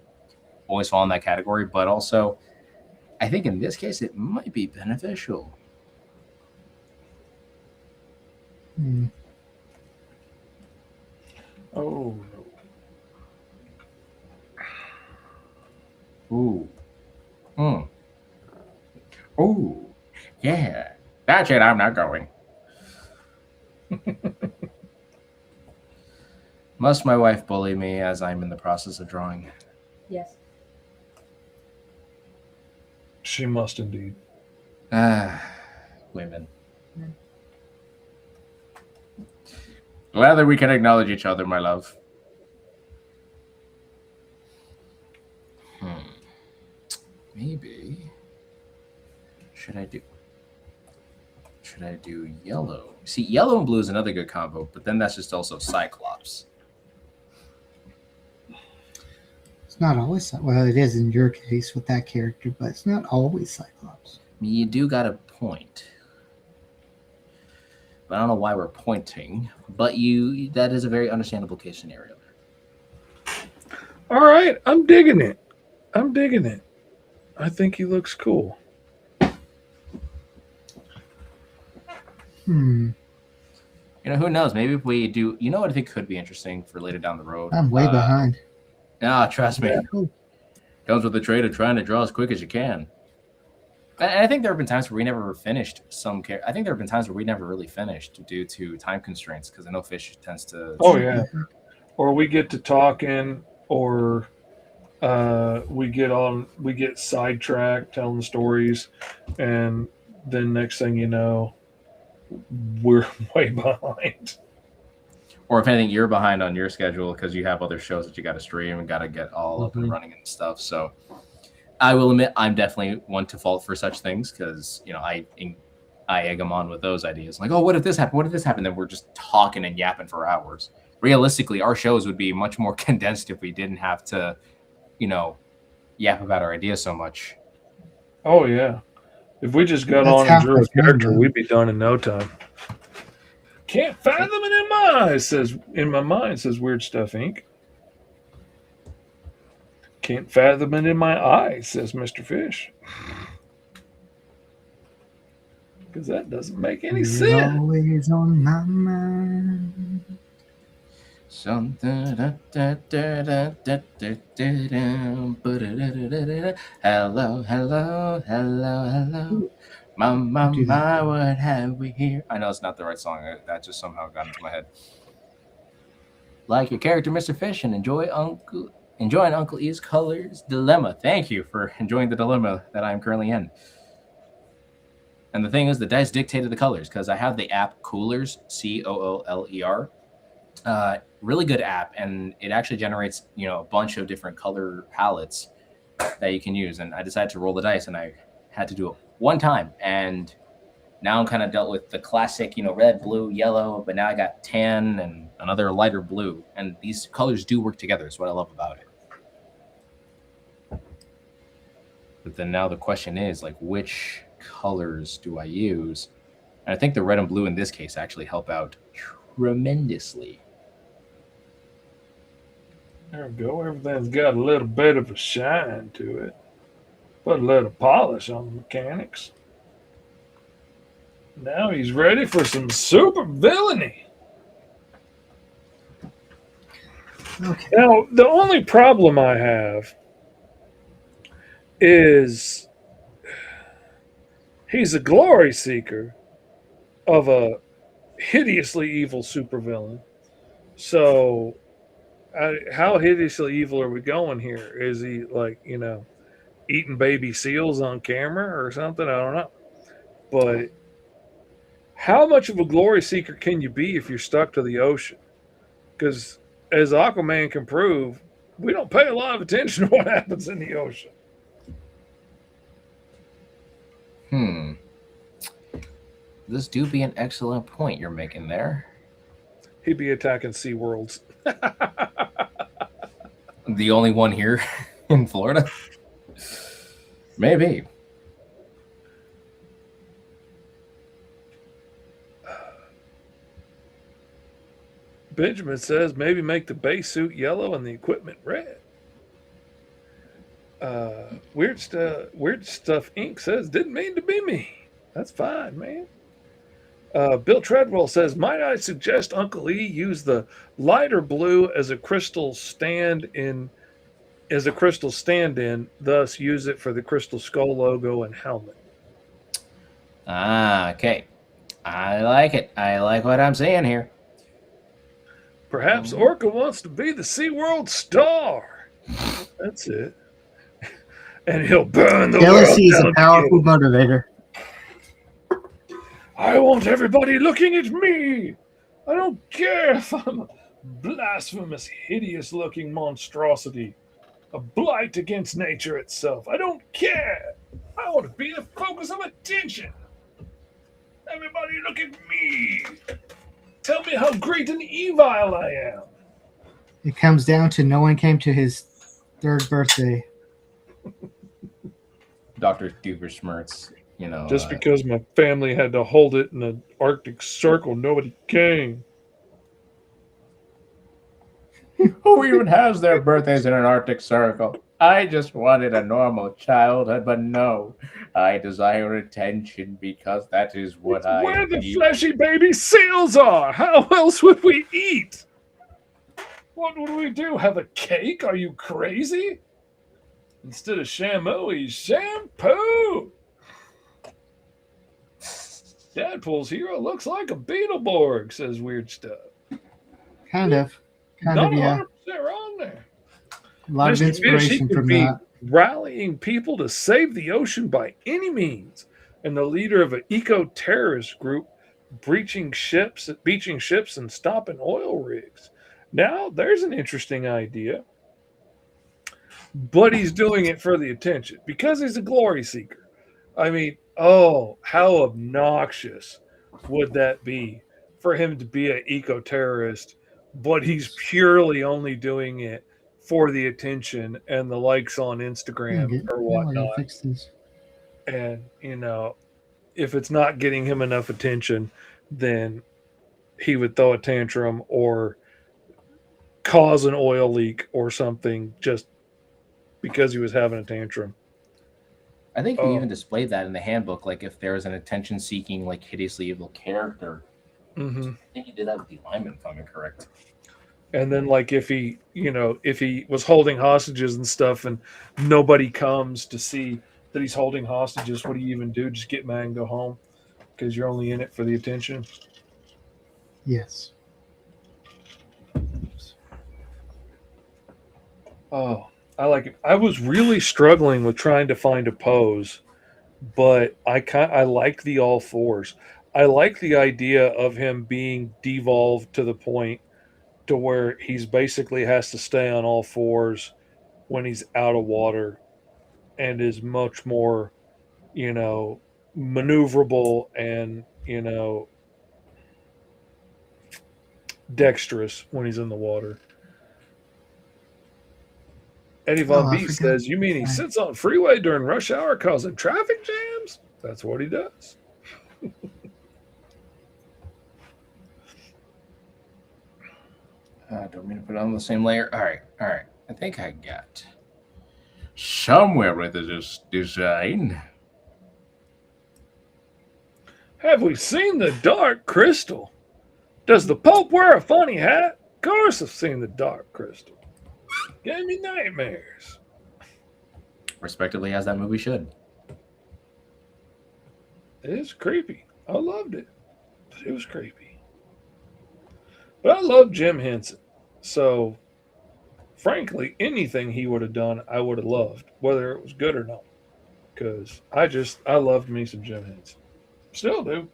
always fall in that category. But also, I think in this case, it might be beneficial. Oh, Ooh. Ooh. Yeah. That's it. I'm not going. Must my wife bully me as I'm in the process of drawing? Yes. she must indeed. Women. Whether we can acknowledge each other, my love. Maybe. Should I do yellow? See, yellow and blue is another good combo, but then that's just also Cyclops. It's not always, well, it is in your case with that character, but it's not always Cyclops. You do got a point. But I don't know why we're pointing, but that is a very understandable case scenario. All right, I'm digging it. I think he looks cool. You know, who knows? Maybe if we do, you know what I think could be interesting for later down the road? I'm way behind. No, trust me. Comes with the trade of trying to draw as quick as you can. And I think there have been times where we never finished some I think there have been times where we never really finished due to time constraints because I know Fish tends to. Oh yeah, or we get to talking, or we get sidetracked telling stories, and then next thing you know, we're way behind. Or if anything, you're behind on your schedule because you have other shows that you got to stream and got to get all up and running and stuff. So I will admit I'm definitely one to fault for such things because, you know, I egg them on with those ideas. Like, oh, what if this happened? What if this happened? Then we're just talking and yapping for hours. Realistically, our shows would be much more condensed if we didn't have to, you know, yap about our ideas so much. Oh, yeah. If we just got on and drew a character, we'd be done in no time. Can't fathom it in my mind, says Weird Stuff Inc. Can't fathom it in my eyes, says Mr. Fish. Because that doesn't make any sense. Always on my mind. Something. Hello. My, what have we here? I know it's not the right song. That just somehow got into my head. Like your character, Mr. Fish, and enjoying Uncle E's colors dilemma. Thank you for enjoying the dilemma that I'm currently in. And the thing is, the dice dictated the colors because I have the app Coolers, Cooler. Really good app, and it actually generates, you know, a bunch of different color palettes that you can use. And I decided to roll the dice, and I had to do it one time. And now I'm kind of dealt with the classic, you know, red, blue, yellow, but now I got tan and another lighter blue. And these colors do work together. That's what I love about it. But then now the question is, like, which colors do I use? And I think the red and blue in this case actually help out tremendously. There we go. Everything's got a little bit of a shine to it. Put a little polish on the mechanics. Now he's ready for some super villainy. Okay. Now, the only problem I have is he's a glory seeker of a hideously evil supervillain. So, how hideously evil are we going here? Is he like, eating baby seals on camera or something? I don't know. But how much of a glory seeker can you be if you're stuck to the ocean? Because as Aquaman can prove, we don't pay a lot of attention to what happens in the ocean. This do be an excellent point you're making there. He'd be attacking SeaWorlds. The only one here in Florida? Maybe. Benjamin says maybe make the base suit yellow and the equipment red. Weird stuff Inc. says didn't mean to be me. That's fine, man. Bill Treadwell says, might I suggest Uncle E use the lighter blue as a crystal stand-in, thus use it for the Crystal Skull logo and helmet. Okay. I like it. I like what I'm seeing here. Perhaps Orca wants to be the SeaWorld star. That's it. And he'll burn the Jealousy is world a down powerful to motivator. I want everybody looking at me. I don't care if I'm a blasphemous, hideous-looking monstrosity, a blight against nature itself. I don't care. I want to be the focus of attention. Everybody look at me. Tell me how great and evil I am. It comes down to no one came to his third birthday. Dr. Duberschmertz, Just because my family had to hold it in an Arctic Circle, nobody came. Who even has their birthdays in an Arctic Circle? I just wanted a normal childhood, but no. I desire attention because that is what I Where the need. fleshy baby seals are. How else would we eat? What would we do? Have a cake? Are you crazy? Instead of shampoo, he's shampoo. Dadpool's hero looks like a Beetleborg, says Weird Stuff. Kind of, Not yeah. 100% wrong there. A lot of Mr. Fish, he inspiration could from be that. rallying people to save the ocean by any means, and the leader of an eco-terrorist group beaching ships and stopping oil rigs. Now, there's an interesting idea, but he's doing it for the attention because he's a glory seeker. I mean, oh, how obnoxious would that be for him to be an eco-terrorist, but he's purely only doing it for the attention and the likes on Instagram or whatnot. Fix this. And, if it's not getting him enough attention, then he would throw a tantrum or cause an oil leak or something just because he was having a tantrum. I think we even displayed that in the handbook. Like if there was an attention-seeking, like hideously evil character. Mm-hmm. I think he did that with the lineman, if I'm correct. And then, like, if he was holding hostages and stuff, and nobody comes to see that he's holding hostages, what do you even do? Just get mad and go home because you're only in it for the attention. Yes. Oh, I like it. I was really struggling with trying to find a pose, but I like the all fours. I like the idea of him being devolved to the point to where he's basically has to stay on all fours when he's out of water and is much more, maneuverable and, dexterous when he's in the water. Eddie Von B says, you mean he sits on freeway during rush hour causing traffic jams? That's what he does. Don't mean to put it on the same layer. All right. I think I got somewhere with this design. Have we seen the Dark Crystal? Does the Pope wear a funny hat? Of course I've seen the Dark Crystal. Gave me nightmares. Respectively, as that movie should. It's creepy. I loved it. But it was creepy. But I love Jim Henson. So, frankly, anything he would have done, I would have loved, whether it was good or not. Because I loved me some Jim Henson. Still do.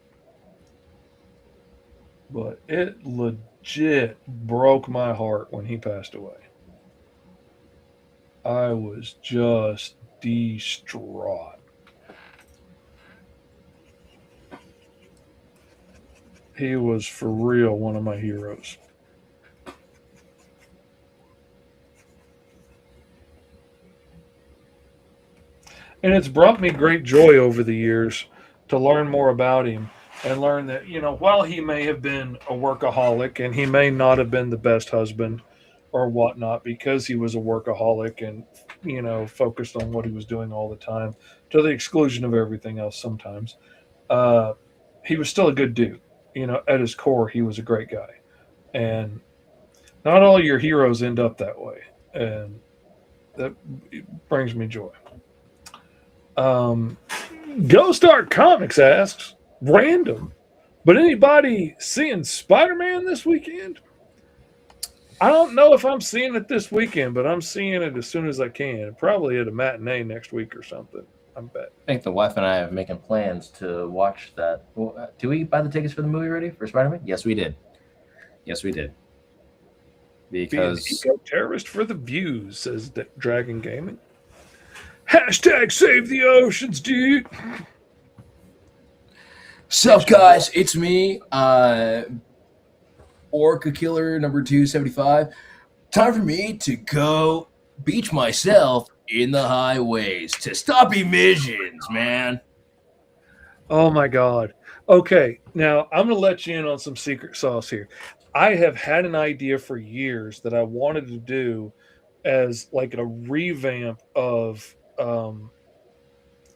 But it legit broke my heart when he passed away. I was just distraught. He was for real one of my heroes. And it's brought me great joy over the years to learn more about him and learn that, while he may have been a workaholic and he may not have been the best husband or whatnot because he was a workaholic and, focused on what he was doing all the time to the exclusion of everything else sometimes, he was still a good dude. At his core, he was a great guy. And not all your heroes end up that way. And that brings me joy. Ghost Art Comics asks, random, but anybody seeing Spider-Man this weekend? I don't know if I'm seeing it this weekend, but I'm seeing it as soon as I can. Probably at a matinee next week or something. I bet. I think the wife and I are making plans to watch that. Do we buy the tickets for the movie already for Spider-Man? Yes, we did. Because Being eco-terrorist for the views, says Dragon Gaming. Hashtag save the oceans, dude. Sup, guys? It's me, Orca Killer number 275. Time for me to go beach myself in the highways to stop emissions, man. Oh my God. Okay, now I'm going to let you in on some secret sauce here. I have had an idea for years that I wanted to do as like a revamp of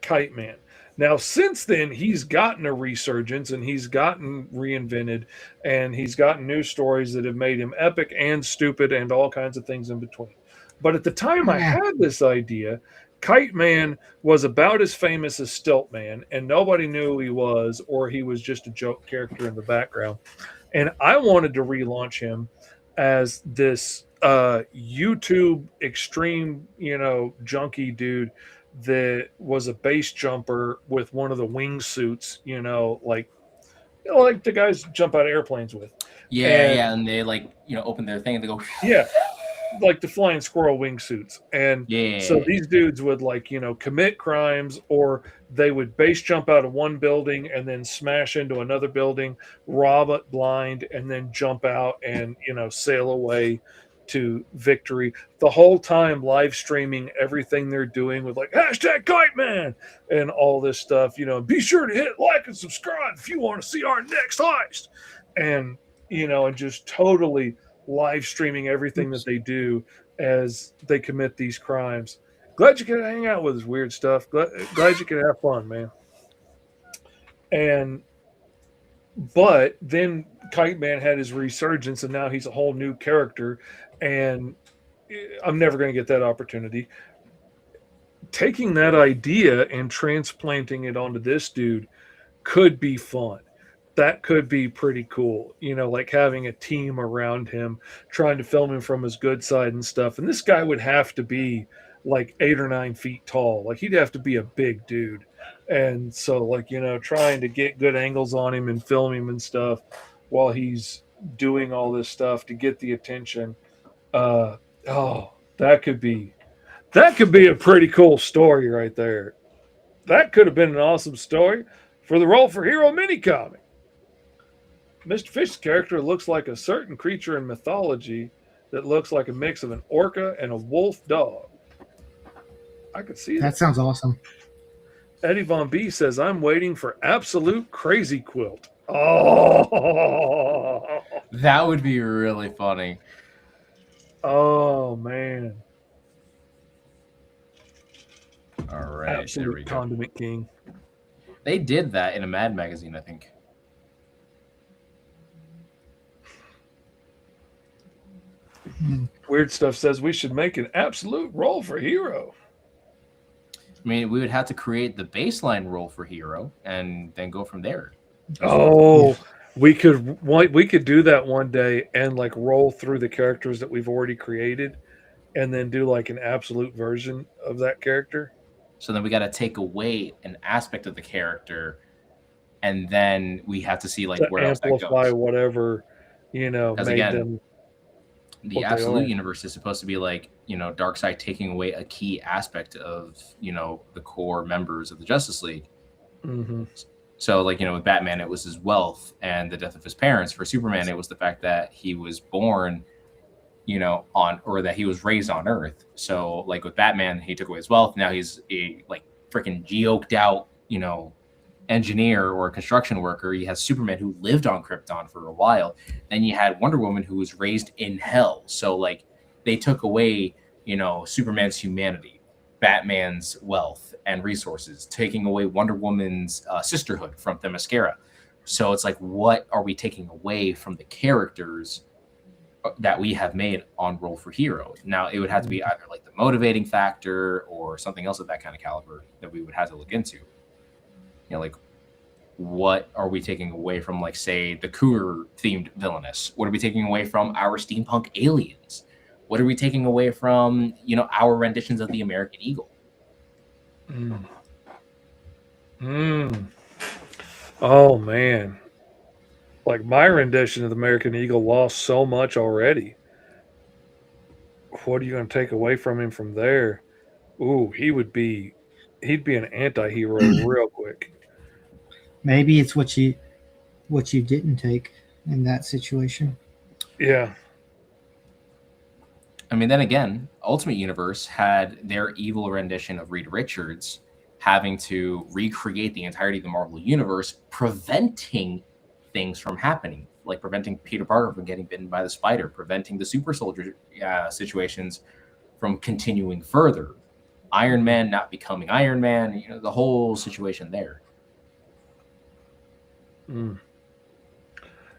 Kite Man. Now, since then, he's gotten a resurgence and he's gotten reinvented and he's gotten new stories that have made him epic and stupid and all kinds of things in between. But at the time I had this idea, Kite Man was about as famous as Stilt Man, and nobody knew who he was, or he was just a joke character in the background. And I wanted to relaunch him as this YouTube extreme, junkie dude that was a base jumper with one of the wingsuits, like the guys jump out of airplanes with. And they open their thing and they go. Yeah, like the flying squirrel wingsuits. And so these dudes would commit crimes, or they would base jump out of one building and then smash into another building, rob it blind, and then jump out and sail away to victory, the whole time live streaming everything they're doing with hashtag Kite Man and all this stuff. Be sure to hit like and subscribe if you want to see our next heist, and and just totally live streaming everything that they do as they commit these crimes. Glad you could hang out with us, weird stuff. Glad you could have fun, man. But then Kite Man had his resurgence, and now he's a whole new character, and I'm never going to get that opportunity. Taking that idea and transplanting it onto this dude could be fun. That could be pretty cool, like having a team around him, trying to film him from his good side and stuff. And this guy would have to be like 8 or 9 feet tall. Like he'd have to be a big dude. And so trying to get good angles on him and film him and stuff while he's doing all this stuff to get the attention. That could be a pretty cool story right there. That could have been an awesome story for the Roll for Hero mini comic. Mr. Fish's character looks like a certain creature in mythology that looks like a mix of an orca and a wolf dog. I could see that. That sounds awesome. Eddie Von B says, I'm waiting for Absolute Crazy Quilt. Oh, that would be really funny. Oh, man. All right. Absolute Condiment King. They did that in a Mad magazine, I think. Weird Stuff says we should make an absolute roll for hero. I mean, we would have to create the baseline role for hero and then go from there. Oh, we could do that one day and like roll through the characters that we've already created and then do like an absolute version of that character. So then we got to take away an aspect of the character, and then we have to see like To where else that amplify goes. whatever, made again, them. The what they absolute are. universe is supposed to be like, Darkseid taking away a key aspect of, the core members of the Justice League. Mm-hmm. So like, with Batman, it was his wealth and the death of his parents. For Superman, it was the fact that he was born, that he was raised on Earth. So like with Batman, he took away his wealth. Now he's a like freaking geoked out, engineer or a construction worker. You had Superman who lived on Krypton for a while. Then you had Wonder Woman who was raised in hell. So like they took away, Superman's humanity, Batman's wealth and resources, taking away Wonder Woman's sisterhood from Themyscira. So it's like, what are we taking away from the characters that we have made on Roll for Hero? Now it would have to be either like the motivating factor or something else of that kind of caliber that we would have to look into. Like what are we taking away from, like, say, the cougar themed villainous? What are we taking away from our steampunk aliens? What are we taking away from, our renditions of the American Eagle? Oh man, like my rendition of the American Eagle lost so much already. What are you going to take away from him from there? Ooh, he'd be an anti-hero real quick. Maybe it's what you didn't take in that situation. Yeah. I mean, then again, Ultimate Universe had their evil rendition of Reed Richards having to recreate the entirety of the Marvel Universe, preventing things from happening, like preventing Peter Parker from getting bitten by the spider, preventing the super soldier situations from continuing further, Iron Man not becoming Iron Man, the whole situation there.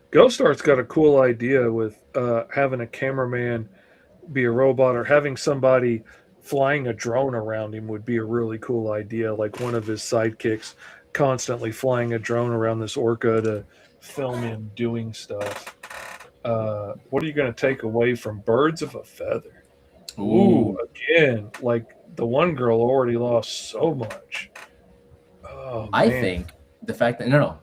Ghost Art's got a cool idea with having a cameraman be a robot, or having somebody flying a drone around him would be a really cool idea. Like one of his sidekicks constantly flying a drone around this orca to film him doing stuff. What are you going to take away from Birds of a Feather? Ooh, again, like the one girl already lost so much. Oh, I man. think the fact that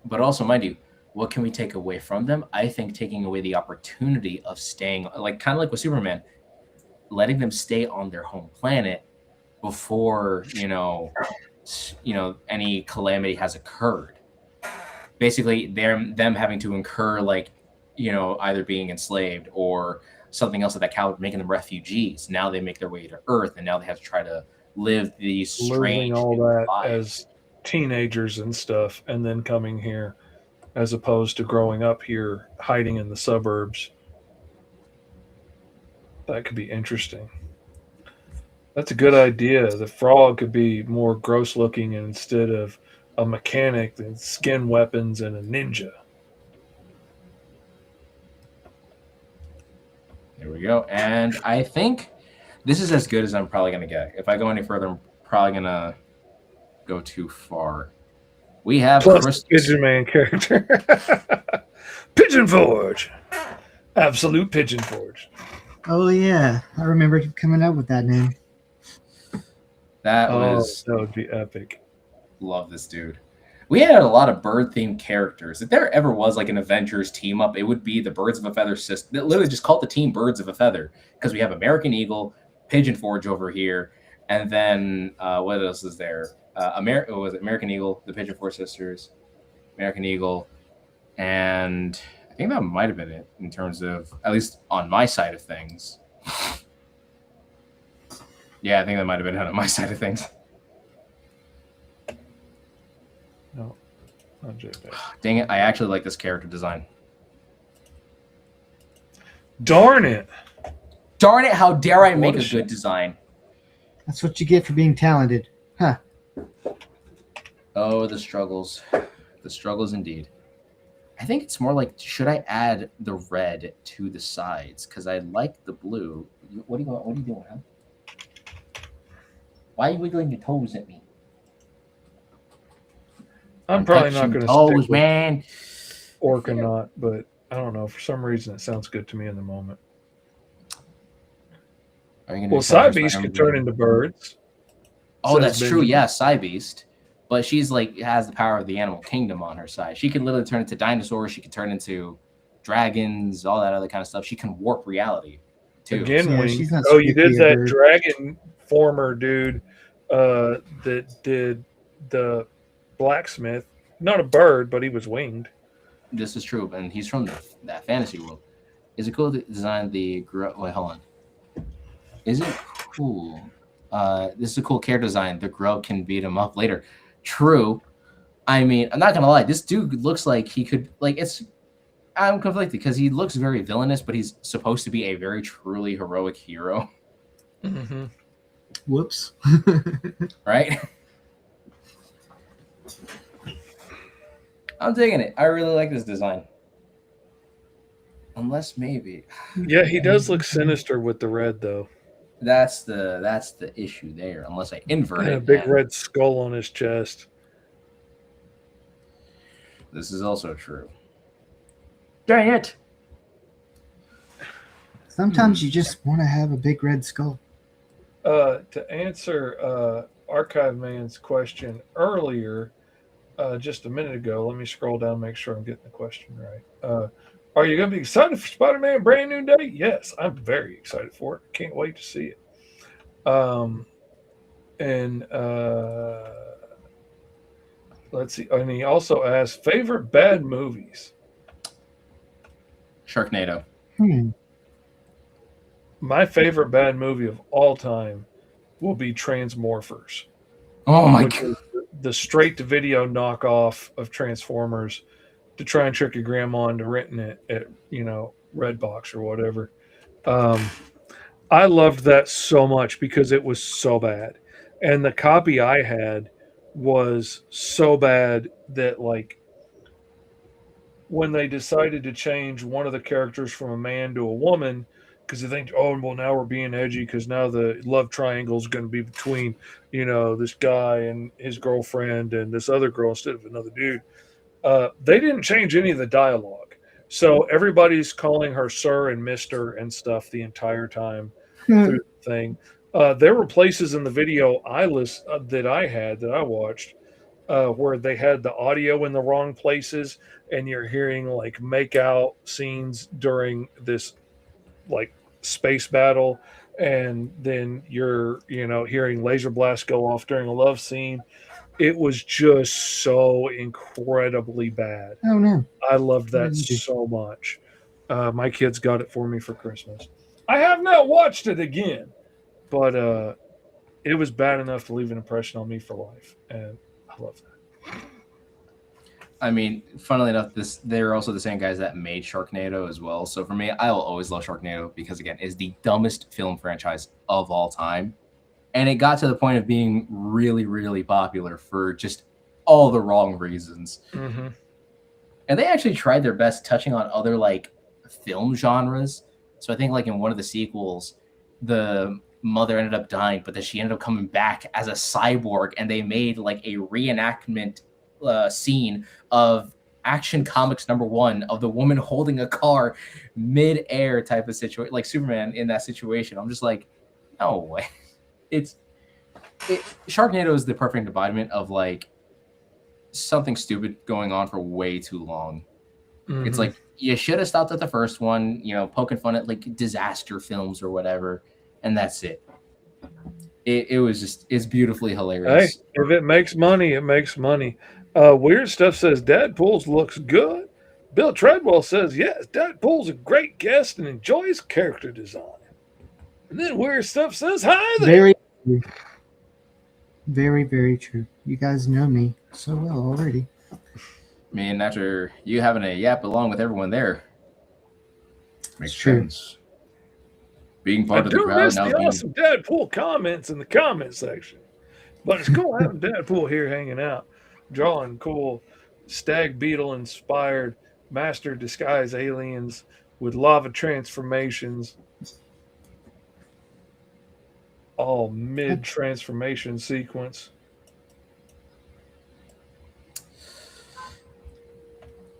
but also, mind you, what can we take away from them? I think taking away the opportunity of staying, like kind of like with Superman, letting them stay on their home planet before any calamity has occurred. Basically, them having to incur either being enslaved or something else of that caliber, making them refugees. Now they make their way to Earth, and now they have to try to live these strange losing all that lives as teenagers and stuff, and then coming here, as opposed to growing up here, hiding in the suburbs. That could be interesting. That's a good idea. The frog could be more gross looking, and instead of a mechanic, and skin weapons and a ninja. There we go. And I think this is as good as I'm probably going to get. If I go any further, I'm probably going to go too far. We have Plus the Pigeon Man character. Pigeon Forge. Absolute Pigeon Forge. Oh yeah, I remember coming up with that name. That would be epic. Love this dude. We had a lot of bird-themed characters. If there ever was like an Avengers team up, it would be the Birds of a Feather system. Literally just called the team Birds of a Feather, because we have American Eagle, Pigeon Forge over here, and then what else is there? American Eagle, the Pigeon Forge sisters, American Eagle, and I think that might have been it in terms of, at least on my side of things. Yeah, I think that might have been it on my side of things. No, not JPEG. Dang it, I actually like this character design. Darn it. Darn it, how dare I make What a a good design? That's what you get for being talented, huh? Oh, the struggles. The struggles indeed. I think it's more like, should I add the red to the sides? Because I like the blue. What do you want? What are you doing, huh? Why are you wiggling your toes at me? I'm probably not touching going to toes, stick with man. Orkanaut, but I don't know. For some reason, it sounds good to me in the moment. Are you gonna Well, do something side beasts for can turn everybody? into birds. Oh, says that's true. Benjamin. Yeah, Psy Beast. But she's like has the power of the animal kingdom on her side. She can literally turn into dinosaurs. She can turn into dragons, all that other kind of stuff. She can warp reality too. Again, Yeah, Wing. she's not Oh, you did strictly a that bird. dragon former dude that did the blacksmith. Not a bird, but he was winged. This is true, and he's from that fantasy world. Is it cool to design the wait, hold on. Is it cool? This is a cool character design. The Grub can beat him up later. True. I mean, I'm not gonna lie. This dude looks like he could I'm conflicted because he looks very villainous, but he's supposed to be a very truly heroic hero, Mm-hmm. Whoops. right? I'm digging it. I really like this design. Unless maybe Yeah, he does look sinister with the red, though. that's the issue there. Unless I invert And it. a big and red skull on his chest. This is also true. Dang it! Sometimes you just want to have a big red skull. To answer Archive Man's question earlier, just a minute ago, let me scroll down and make sure I'm getting the question right. Are you going to be excited for Spider-Man Brand New Day? Yes, I'm very excited for it. Can't wait to see it. Let's see. And he also asked, favorite bad movies? Sharknado. My favorite bad movie of all time will be Transmorphers. Oh my which god! is the straight-to-video knockoff of Transformers to try and trick your grandma into renting it at, Redbox or whatever. I loved that so much because it was so bad. And the copy I had was so bad that, when they decided to change one of the characters from a man to a woman, because they think, oh, well, now we're being edgy because now the love triangle is going to be between, this guy and his girlfriend and this other girl instead of another dude. They didn't change any of the dialogue. So everybody's calling her sir and mister and stuff the entire time through the thing. There were places in the video that I watched where they had the audio in the wrong places and you're hearing make out scenes during this space battle, and then you're hearing laser blasts go off during a love scene. It was just so incredibly bad. Oh no. I loved that so much. My kids got it for me for Christmas. I have not watched it again, but it was bad enough to leave an impression on me for life, and I love that. I mean, funnily enough, they're also the same guys that made Sharknado as well. So for me, I will always love Sharknado because, again, it's the dumbest film franchise of all time. And it got to the point of being really, really popular for just all the wrong reasons. Mm-hmm. And they actually tried their best touching on other, film genres. So I think, in one of the sequels, the mother ended up dying, but then she ended up coming back as a cyborg, and they made, a reenactment scene of Action Comics #1 of the woman holding a car mid-air type of situation, like Superman in that situation. I'm just like, no way. Sharknado is the perfect embodiment of something stupid going on for way too long. Mm-hmm. It's you should have stopped at the first one, poking fun at disaster films or whatever, and that's it. It's beautifully hilarious. Hey, if it makes money, it makes money. Weird Stuff says Dadpool's looks good. Bill Treadwell says, yes, Dadpool's a great guest and enjoys character design. And then Weird Stuff says, hi there. Very true. Very, very true. You guys know me so well already. I mean, after you having a yap along with everyone there, makes sense. Being part of the crowd. I do miss the awesome Dadpool comments in the comment section. But it's cool having Dadpool here hanging out. drawing cool stag beetle inspired master disguise aliens with lava transformations, all mid transformation sequence.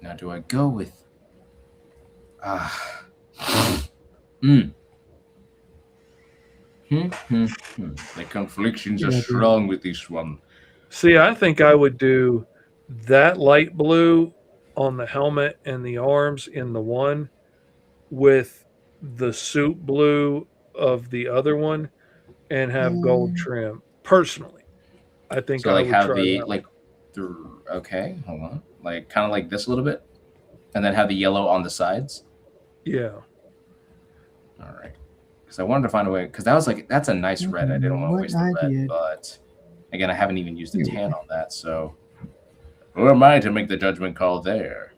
Now, do I go with? Hmm. The conflictions are Yeah, dude. strong with this one. See, I think I would do that light blue on the helmet and the arms in the one with the suit blue of the other one and have gold trim. Personally, I think So I like would have try the that. like the okay, hold on. Like kind of like this a little bit. And then have the yellow on the sides. Yeah. All right. Because I wanted to find a way because that was like that's a nice red. I didn't want to What waste the I red, did. but again, I haven't even used the tan on that, so who am I to make the judgment call there?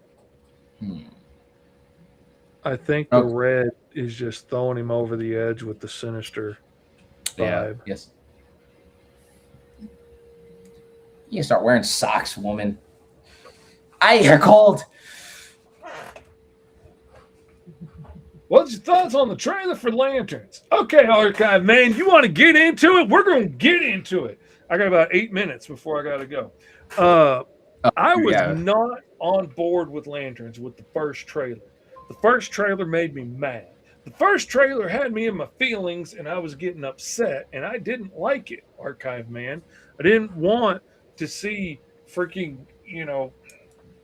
I think the red is just throwing him over the edge with the sinister vibe. Yes. You start wearing socks, woman. You're cold. What's your thoughts on the trailer for Lanterns? Okay, Archive Man, you want to get into it? We're going to get into it. I got about 8 minutes before I got to go. I was not on board with Lanterns with the first trailer. The first trailer made me mad. The first trailer had me in my feelings, and I was getting upset, and I didn't like it, Archive Man. I didn't want to see freaking,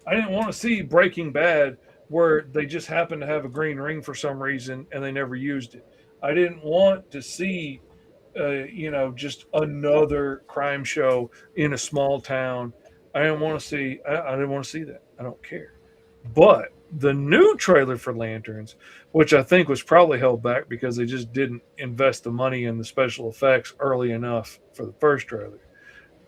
I didn't want to see Breaking Bad where they just happened to have a green ring for some reason and they never used it. I didn't want to see, just another crime show in a small town. I didn't want to see. I didn't want to see that. I don't care. But the new trailer for Lanterns, which I think was probably held back because they just didn't invest the money in the special effects early enough for the first trailer.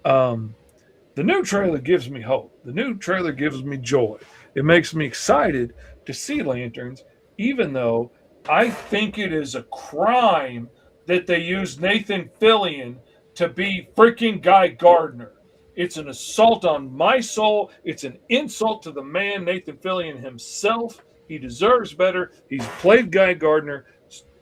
The new trailer gives me hope. The new trailer gives me joy. It makes me excited to see Lanterns, even though I think it is a crime that they use Nathan Fillion to be freaking Guy Gardner. It's an assault on my soul. It's an insult to the man, Nathan Fillion himself. He deserves better. He's played Guy Gardner.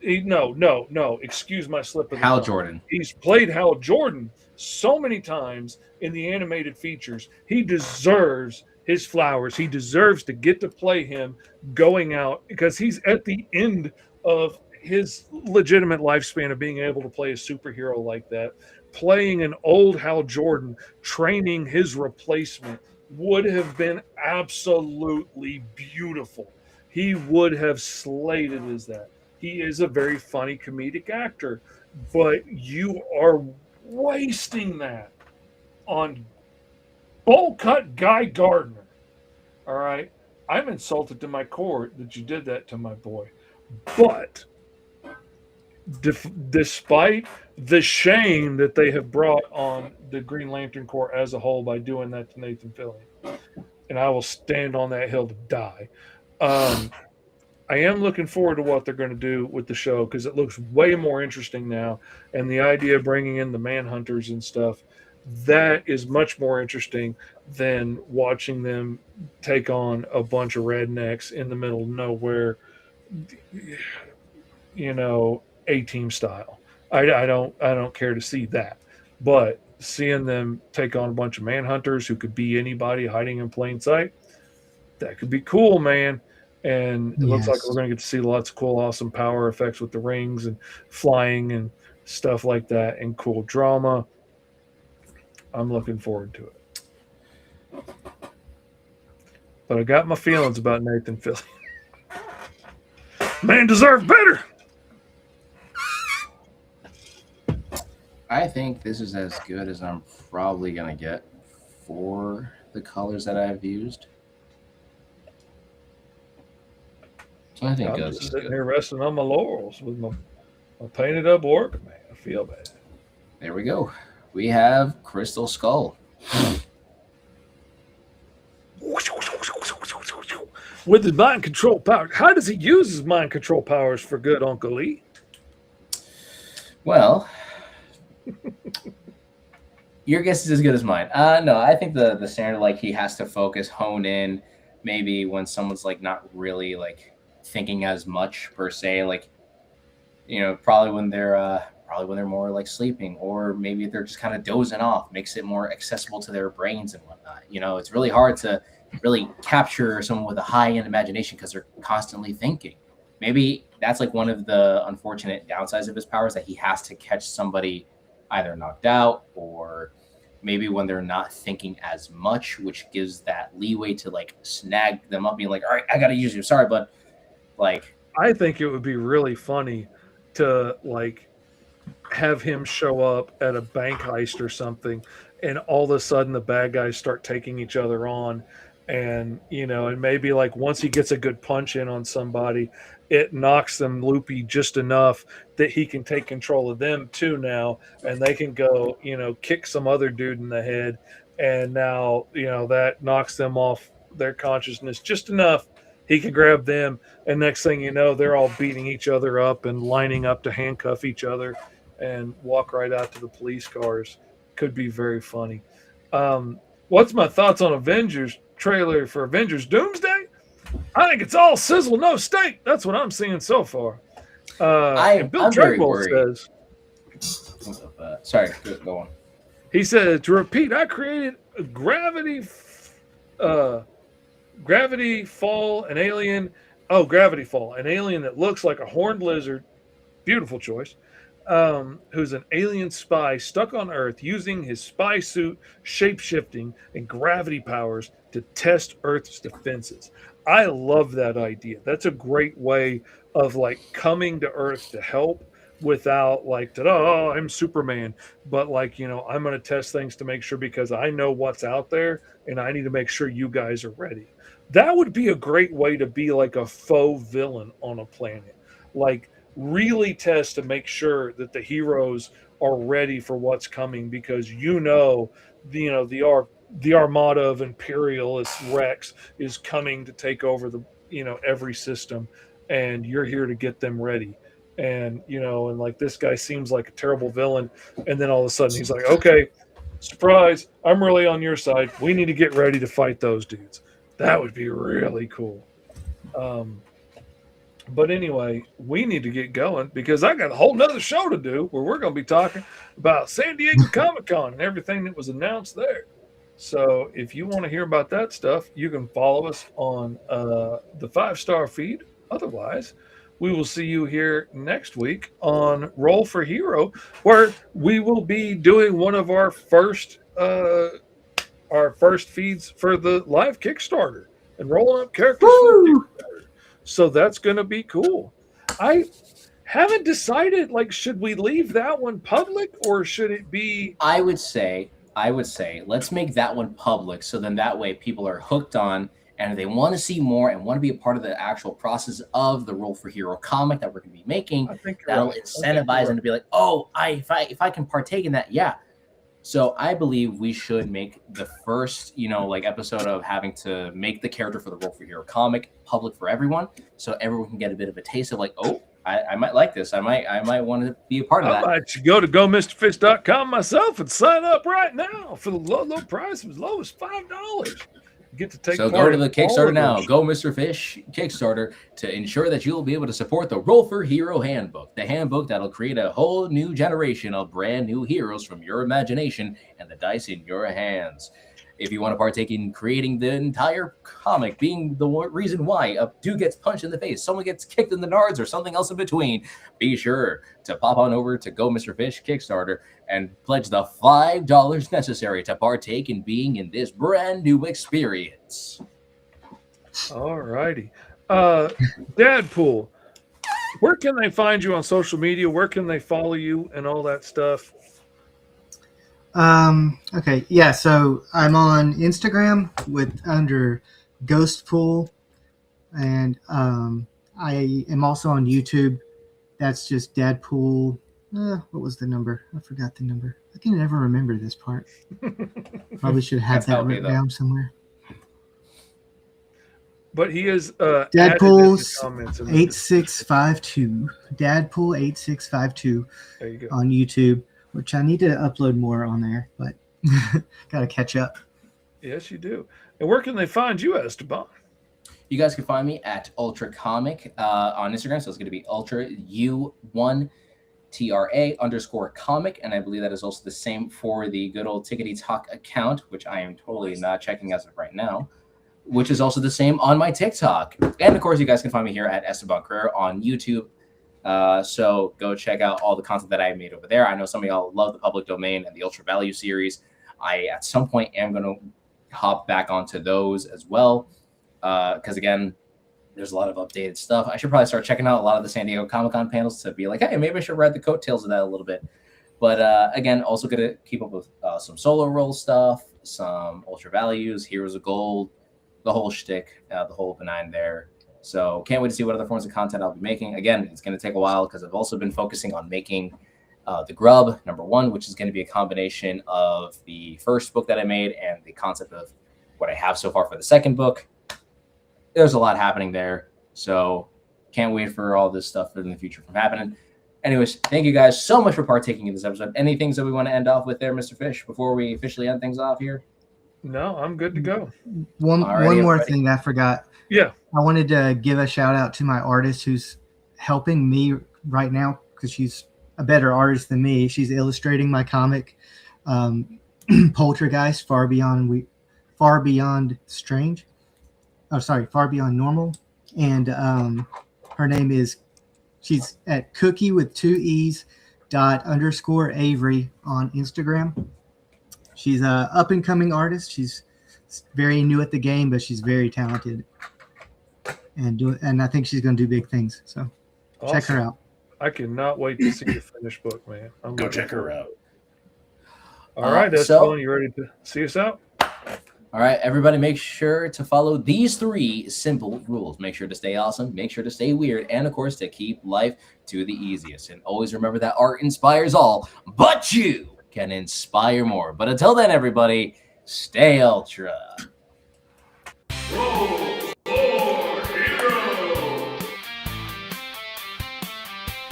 No. Excuse my slip of the Hal tongue. Jordan. He's played Hal Jordan so many times in the animated features. He deserves his flowers. He deserves to get to play him going out because he's at the end of his legitimate lifespan of being able to play a superhero like that. Playing an old Hal Jordan, training his replacement would have been absolutely beautiful. He would have slayed it as that. He is a very funny comedic actor, but you are wasting that on bowl cut Guy Gardner. All right. I'm insulted to my core that you did that to my boy. But despite the shame that they have brought on the Green Lantern Corps as a whole by doing that to Nathan Fillion, and I will stand on that hill to die. I am looking forward to what they're going to do with the show because it looks way more interesting now. And the idea of bringing in the Manhunters and stuff, that is much more interesting than watching them take on a bunch of rednecks in the middle of nowhere, A-Team style. I don't care to see that. But seeing them take on a bunch of Manhunters who could be anybody hiding in plain sight, that could be cool, man. And it looks like we're going to get to see lots of cool, awesome power effects with the rings and flying and stuff like that and cool drama. I'm looking forward to it. But I got my feelings about Nathan Fillion. Man deserves better. I think this is as good as I'm probably going to get for the colors that I've used. So I think I'm this just is sitting good. here resting on my laurels with my painted up work, man. I feel bad. There we go. We have Crystal Skull. With his mind control power. How does he use his mind control powers for good, Uncle Lee? Well, Your guess is as good as mine. No, I think the standard, like, he has to focus, hone in, maybe when someone's like not really like thinking as much per se, like, probably when they're more like sleeping, or maybe they're just kind of dozing off, makes it more accessible to their brains and whatnot. It's really hard to really capture someone with a high end imagination because they're constantly thinking. Maybe that's like one of the unfortunate downsides of his powers, that he has to catch somebody either knocked out, or maybe when they're not thinking as much, which gives that leeway to like snag them up, being like, all right, I gotta use you. Sorry, but like, I think it would be really funny to like have him show up at a bank heist or something, and all of a sudden the bad guys start taking each other on, and and maybe like once he gets a good punch in on somebody, it knocks them loopy just enough that he can take control of them too now, and they can go kick some other dude in the head, and now that knocks them off their consciousness just enough he can grab them, and next thing you know, they're all beating each other up and lining up to handcuff each other and walk right out to the police cars. Could be very funny. What's my thoughts on Avengers trailer for Avengers Doomsday? I think it's all sizzle, no steak. That's what I'm seeing so far. And Bill I'm very Treadwell worried. says, Sorry, go on. he said, to repeat, I created a gravity Fall, an alien. Oh, Gravity Fall, an alien that looks like a horned lizard. Beautiful choice. Who's an alien spy stuck on Earth using his spy suit, shape-shifting, and gravity powers to test Earth's defenses. I love that idea. That's a great way of like coming to Earth to help without like, oh, I'm Superman. But like, I'm going to test things to make sure, because I know what's out there and I need to make sure you guys are ready. That would be a great way to be like a faux villain on a planet. Like, really test to make sure that the heroes are ready for what's coming, because the armada of imperialist Rex is coming to take over the every system, and you're here to get them ready. And and like, this guy seems like a terrible villain, and then all of a sudden he's like, okay, surprise, I'm really on your side, we need to get ready to fight those dudes. That would be really cool. But anyway, we need to get going, because I got a whole nother show to do where we're going to be talking about San Diego Comic-Con and everything that was announced there. So if you want to hear about that stuff, you can follow us on the 5-star feed. Otherwise, we will see you here next week on Roll for Hero, where we will be doing one of our first feeds for the live Kickstarter and rolling up characters for the Kickstarter. So that's going to be cool. I haven't decided, like, should we leave that one public, or should it be... I would say let's make that one public, so then that way people are hooked on, and if they want to see more and want to be a part of the actual process of the Roll for Hero comic that we're going to be making, that'll incentivize them to be like, oh, if I can partake in that, yeah. So I believe we should make the first, episode of having to make the character for the Roll for Hero comic public for everyone, so everyone can get a bit of a taste of like, oh, I might like this. I might want to be a part of that. I might go to GoMrFish.com myself and sign up right now for the low price of as low as $5. Get to take. So go to the Kickstarter now. Go Mr. Fish Kickstarter to ensure that you'll be able to support the Roll for Hero Handbook, the handbook that'll create a whole new generation of brand new heroes from your imagination and the dice in your hands. If you want to partake in creating the entire comic, being the reason why a dude gets punched in the face, someone gets kicked in the nards, or something else in between, be sure to pop on over to Go Mr. Fish Kickstarter and pledge the $5 necessary to partake in being in this brand new experience. All righty. Dadpool, where can they find you on social media? Where can they follow you and all that stuff? Okay, yeah, so I'm on Instagram under Ghostpool, and I am also on YouTube. That's just Dadpool. What was the number? I forgot the number. I can never remember this part. Probably should have that written down somewhere. But he is Dadpool 8652. Dadpool 8652 there you go. on YouTube, which I need to upload more on there, but Got to catch up. Yes, you do. And where can they find you, Esteban? You guys can find me at Ultra Comic on Instagram. So it's going to be Ultra U1 TRA_comic. And I believe that is also the same for the good old Tickety Talk account, which I am totally not checking as of right now, which is also the same on my TikTok. And of course, you guys can find me here at Esteban Career on YouTube. So go check out all the content that I made over there. I know some of y'all love the public domain and the Ultra Value series. I, at some point, am going to hop back onto those as well. Because again, there's a lot of updated stuff. I should probably start checking out a lot of the San Diego Comic-Con panels to be like, hey, maybe I should ride the coattails of that a little bit. But again, also going to keep up with some solo roll stuff, some Ultra Values, Heroes of Gold, the whole shtick, the whole benign there. So can't wait to see what other forms of content I'll be making. Again, it's going to take a while because I've also been focusing on making the Grub #1, which is going to be a combination of the first book that I made and the concept of what I have so far for the second book. There's a lot happening there. So can't wait for all this stuff in the future from happening. Anyways, thank you guys so much for partaking in this episode. Any things that we want to end off with there, Mr. Fish, before we officially end things off here? No, I'm good to go. One Alrighty, more everybody. thing I forgot. Yeah. I wanted to give a shout out to my artist who's helping me right now because she's a better artist than me. She's illustrating my comic, Poltergeist, Far Beyond Strange. Oh, sorry, Far Beyond Normal. And her name is, she's at cookie with 2 E's _Avery on Instagram. She's a up and coming artist. She's very new at the game, but she's very talented. And I think she's going to do big things. So check her out. I cannot wait to see the finished book, man. I'm Go looking check her forward out. to it. All right, Esteban, you ready to see us out? All right, everybody, make sure to follow these 3 simple rules. Make sure to stay awesome, make sure to stay weird, and of course, to keep life to the easiest. And always remember that art inspires all, but you can inspire more. But until then, everybody, stay ultra. Roll for hero.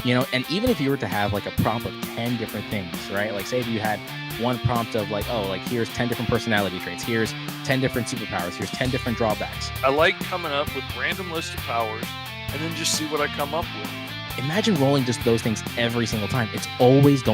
You know, and even if you were to have like a prompt of 10 different things, right? Like say if you had one prompt of like, oh, like here's 10 different personality traits, here's 10 different superpowers, here's 10 different drawbacks. I like coming up with random list of powers and then just see what I come up with. Imagine rolling just those things every single time. It's always going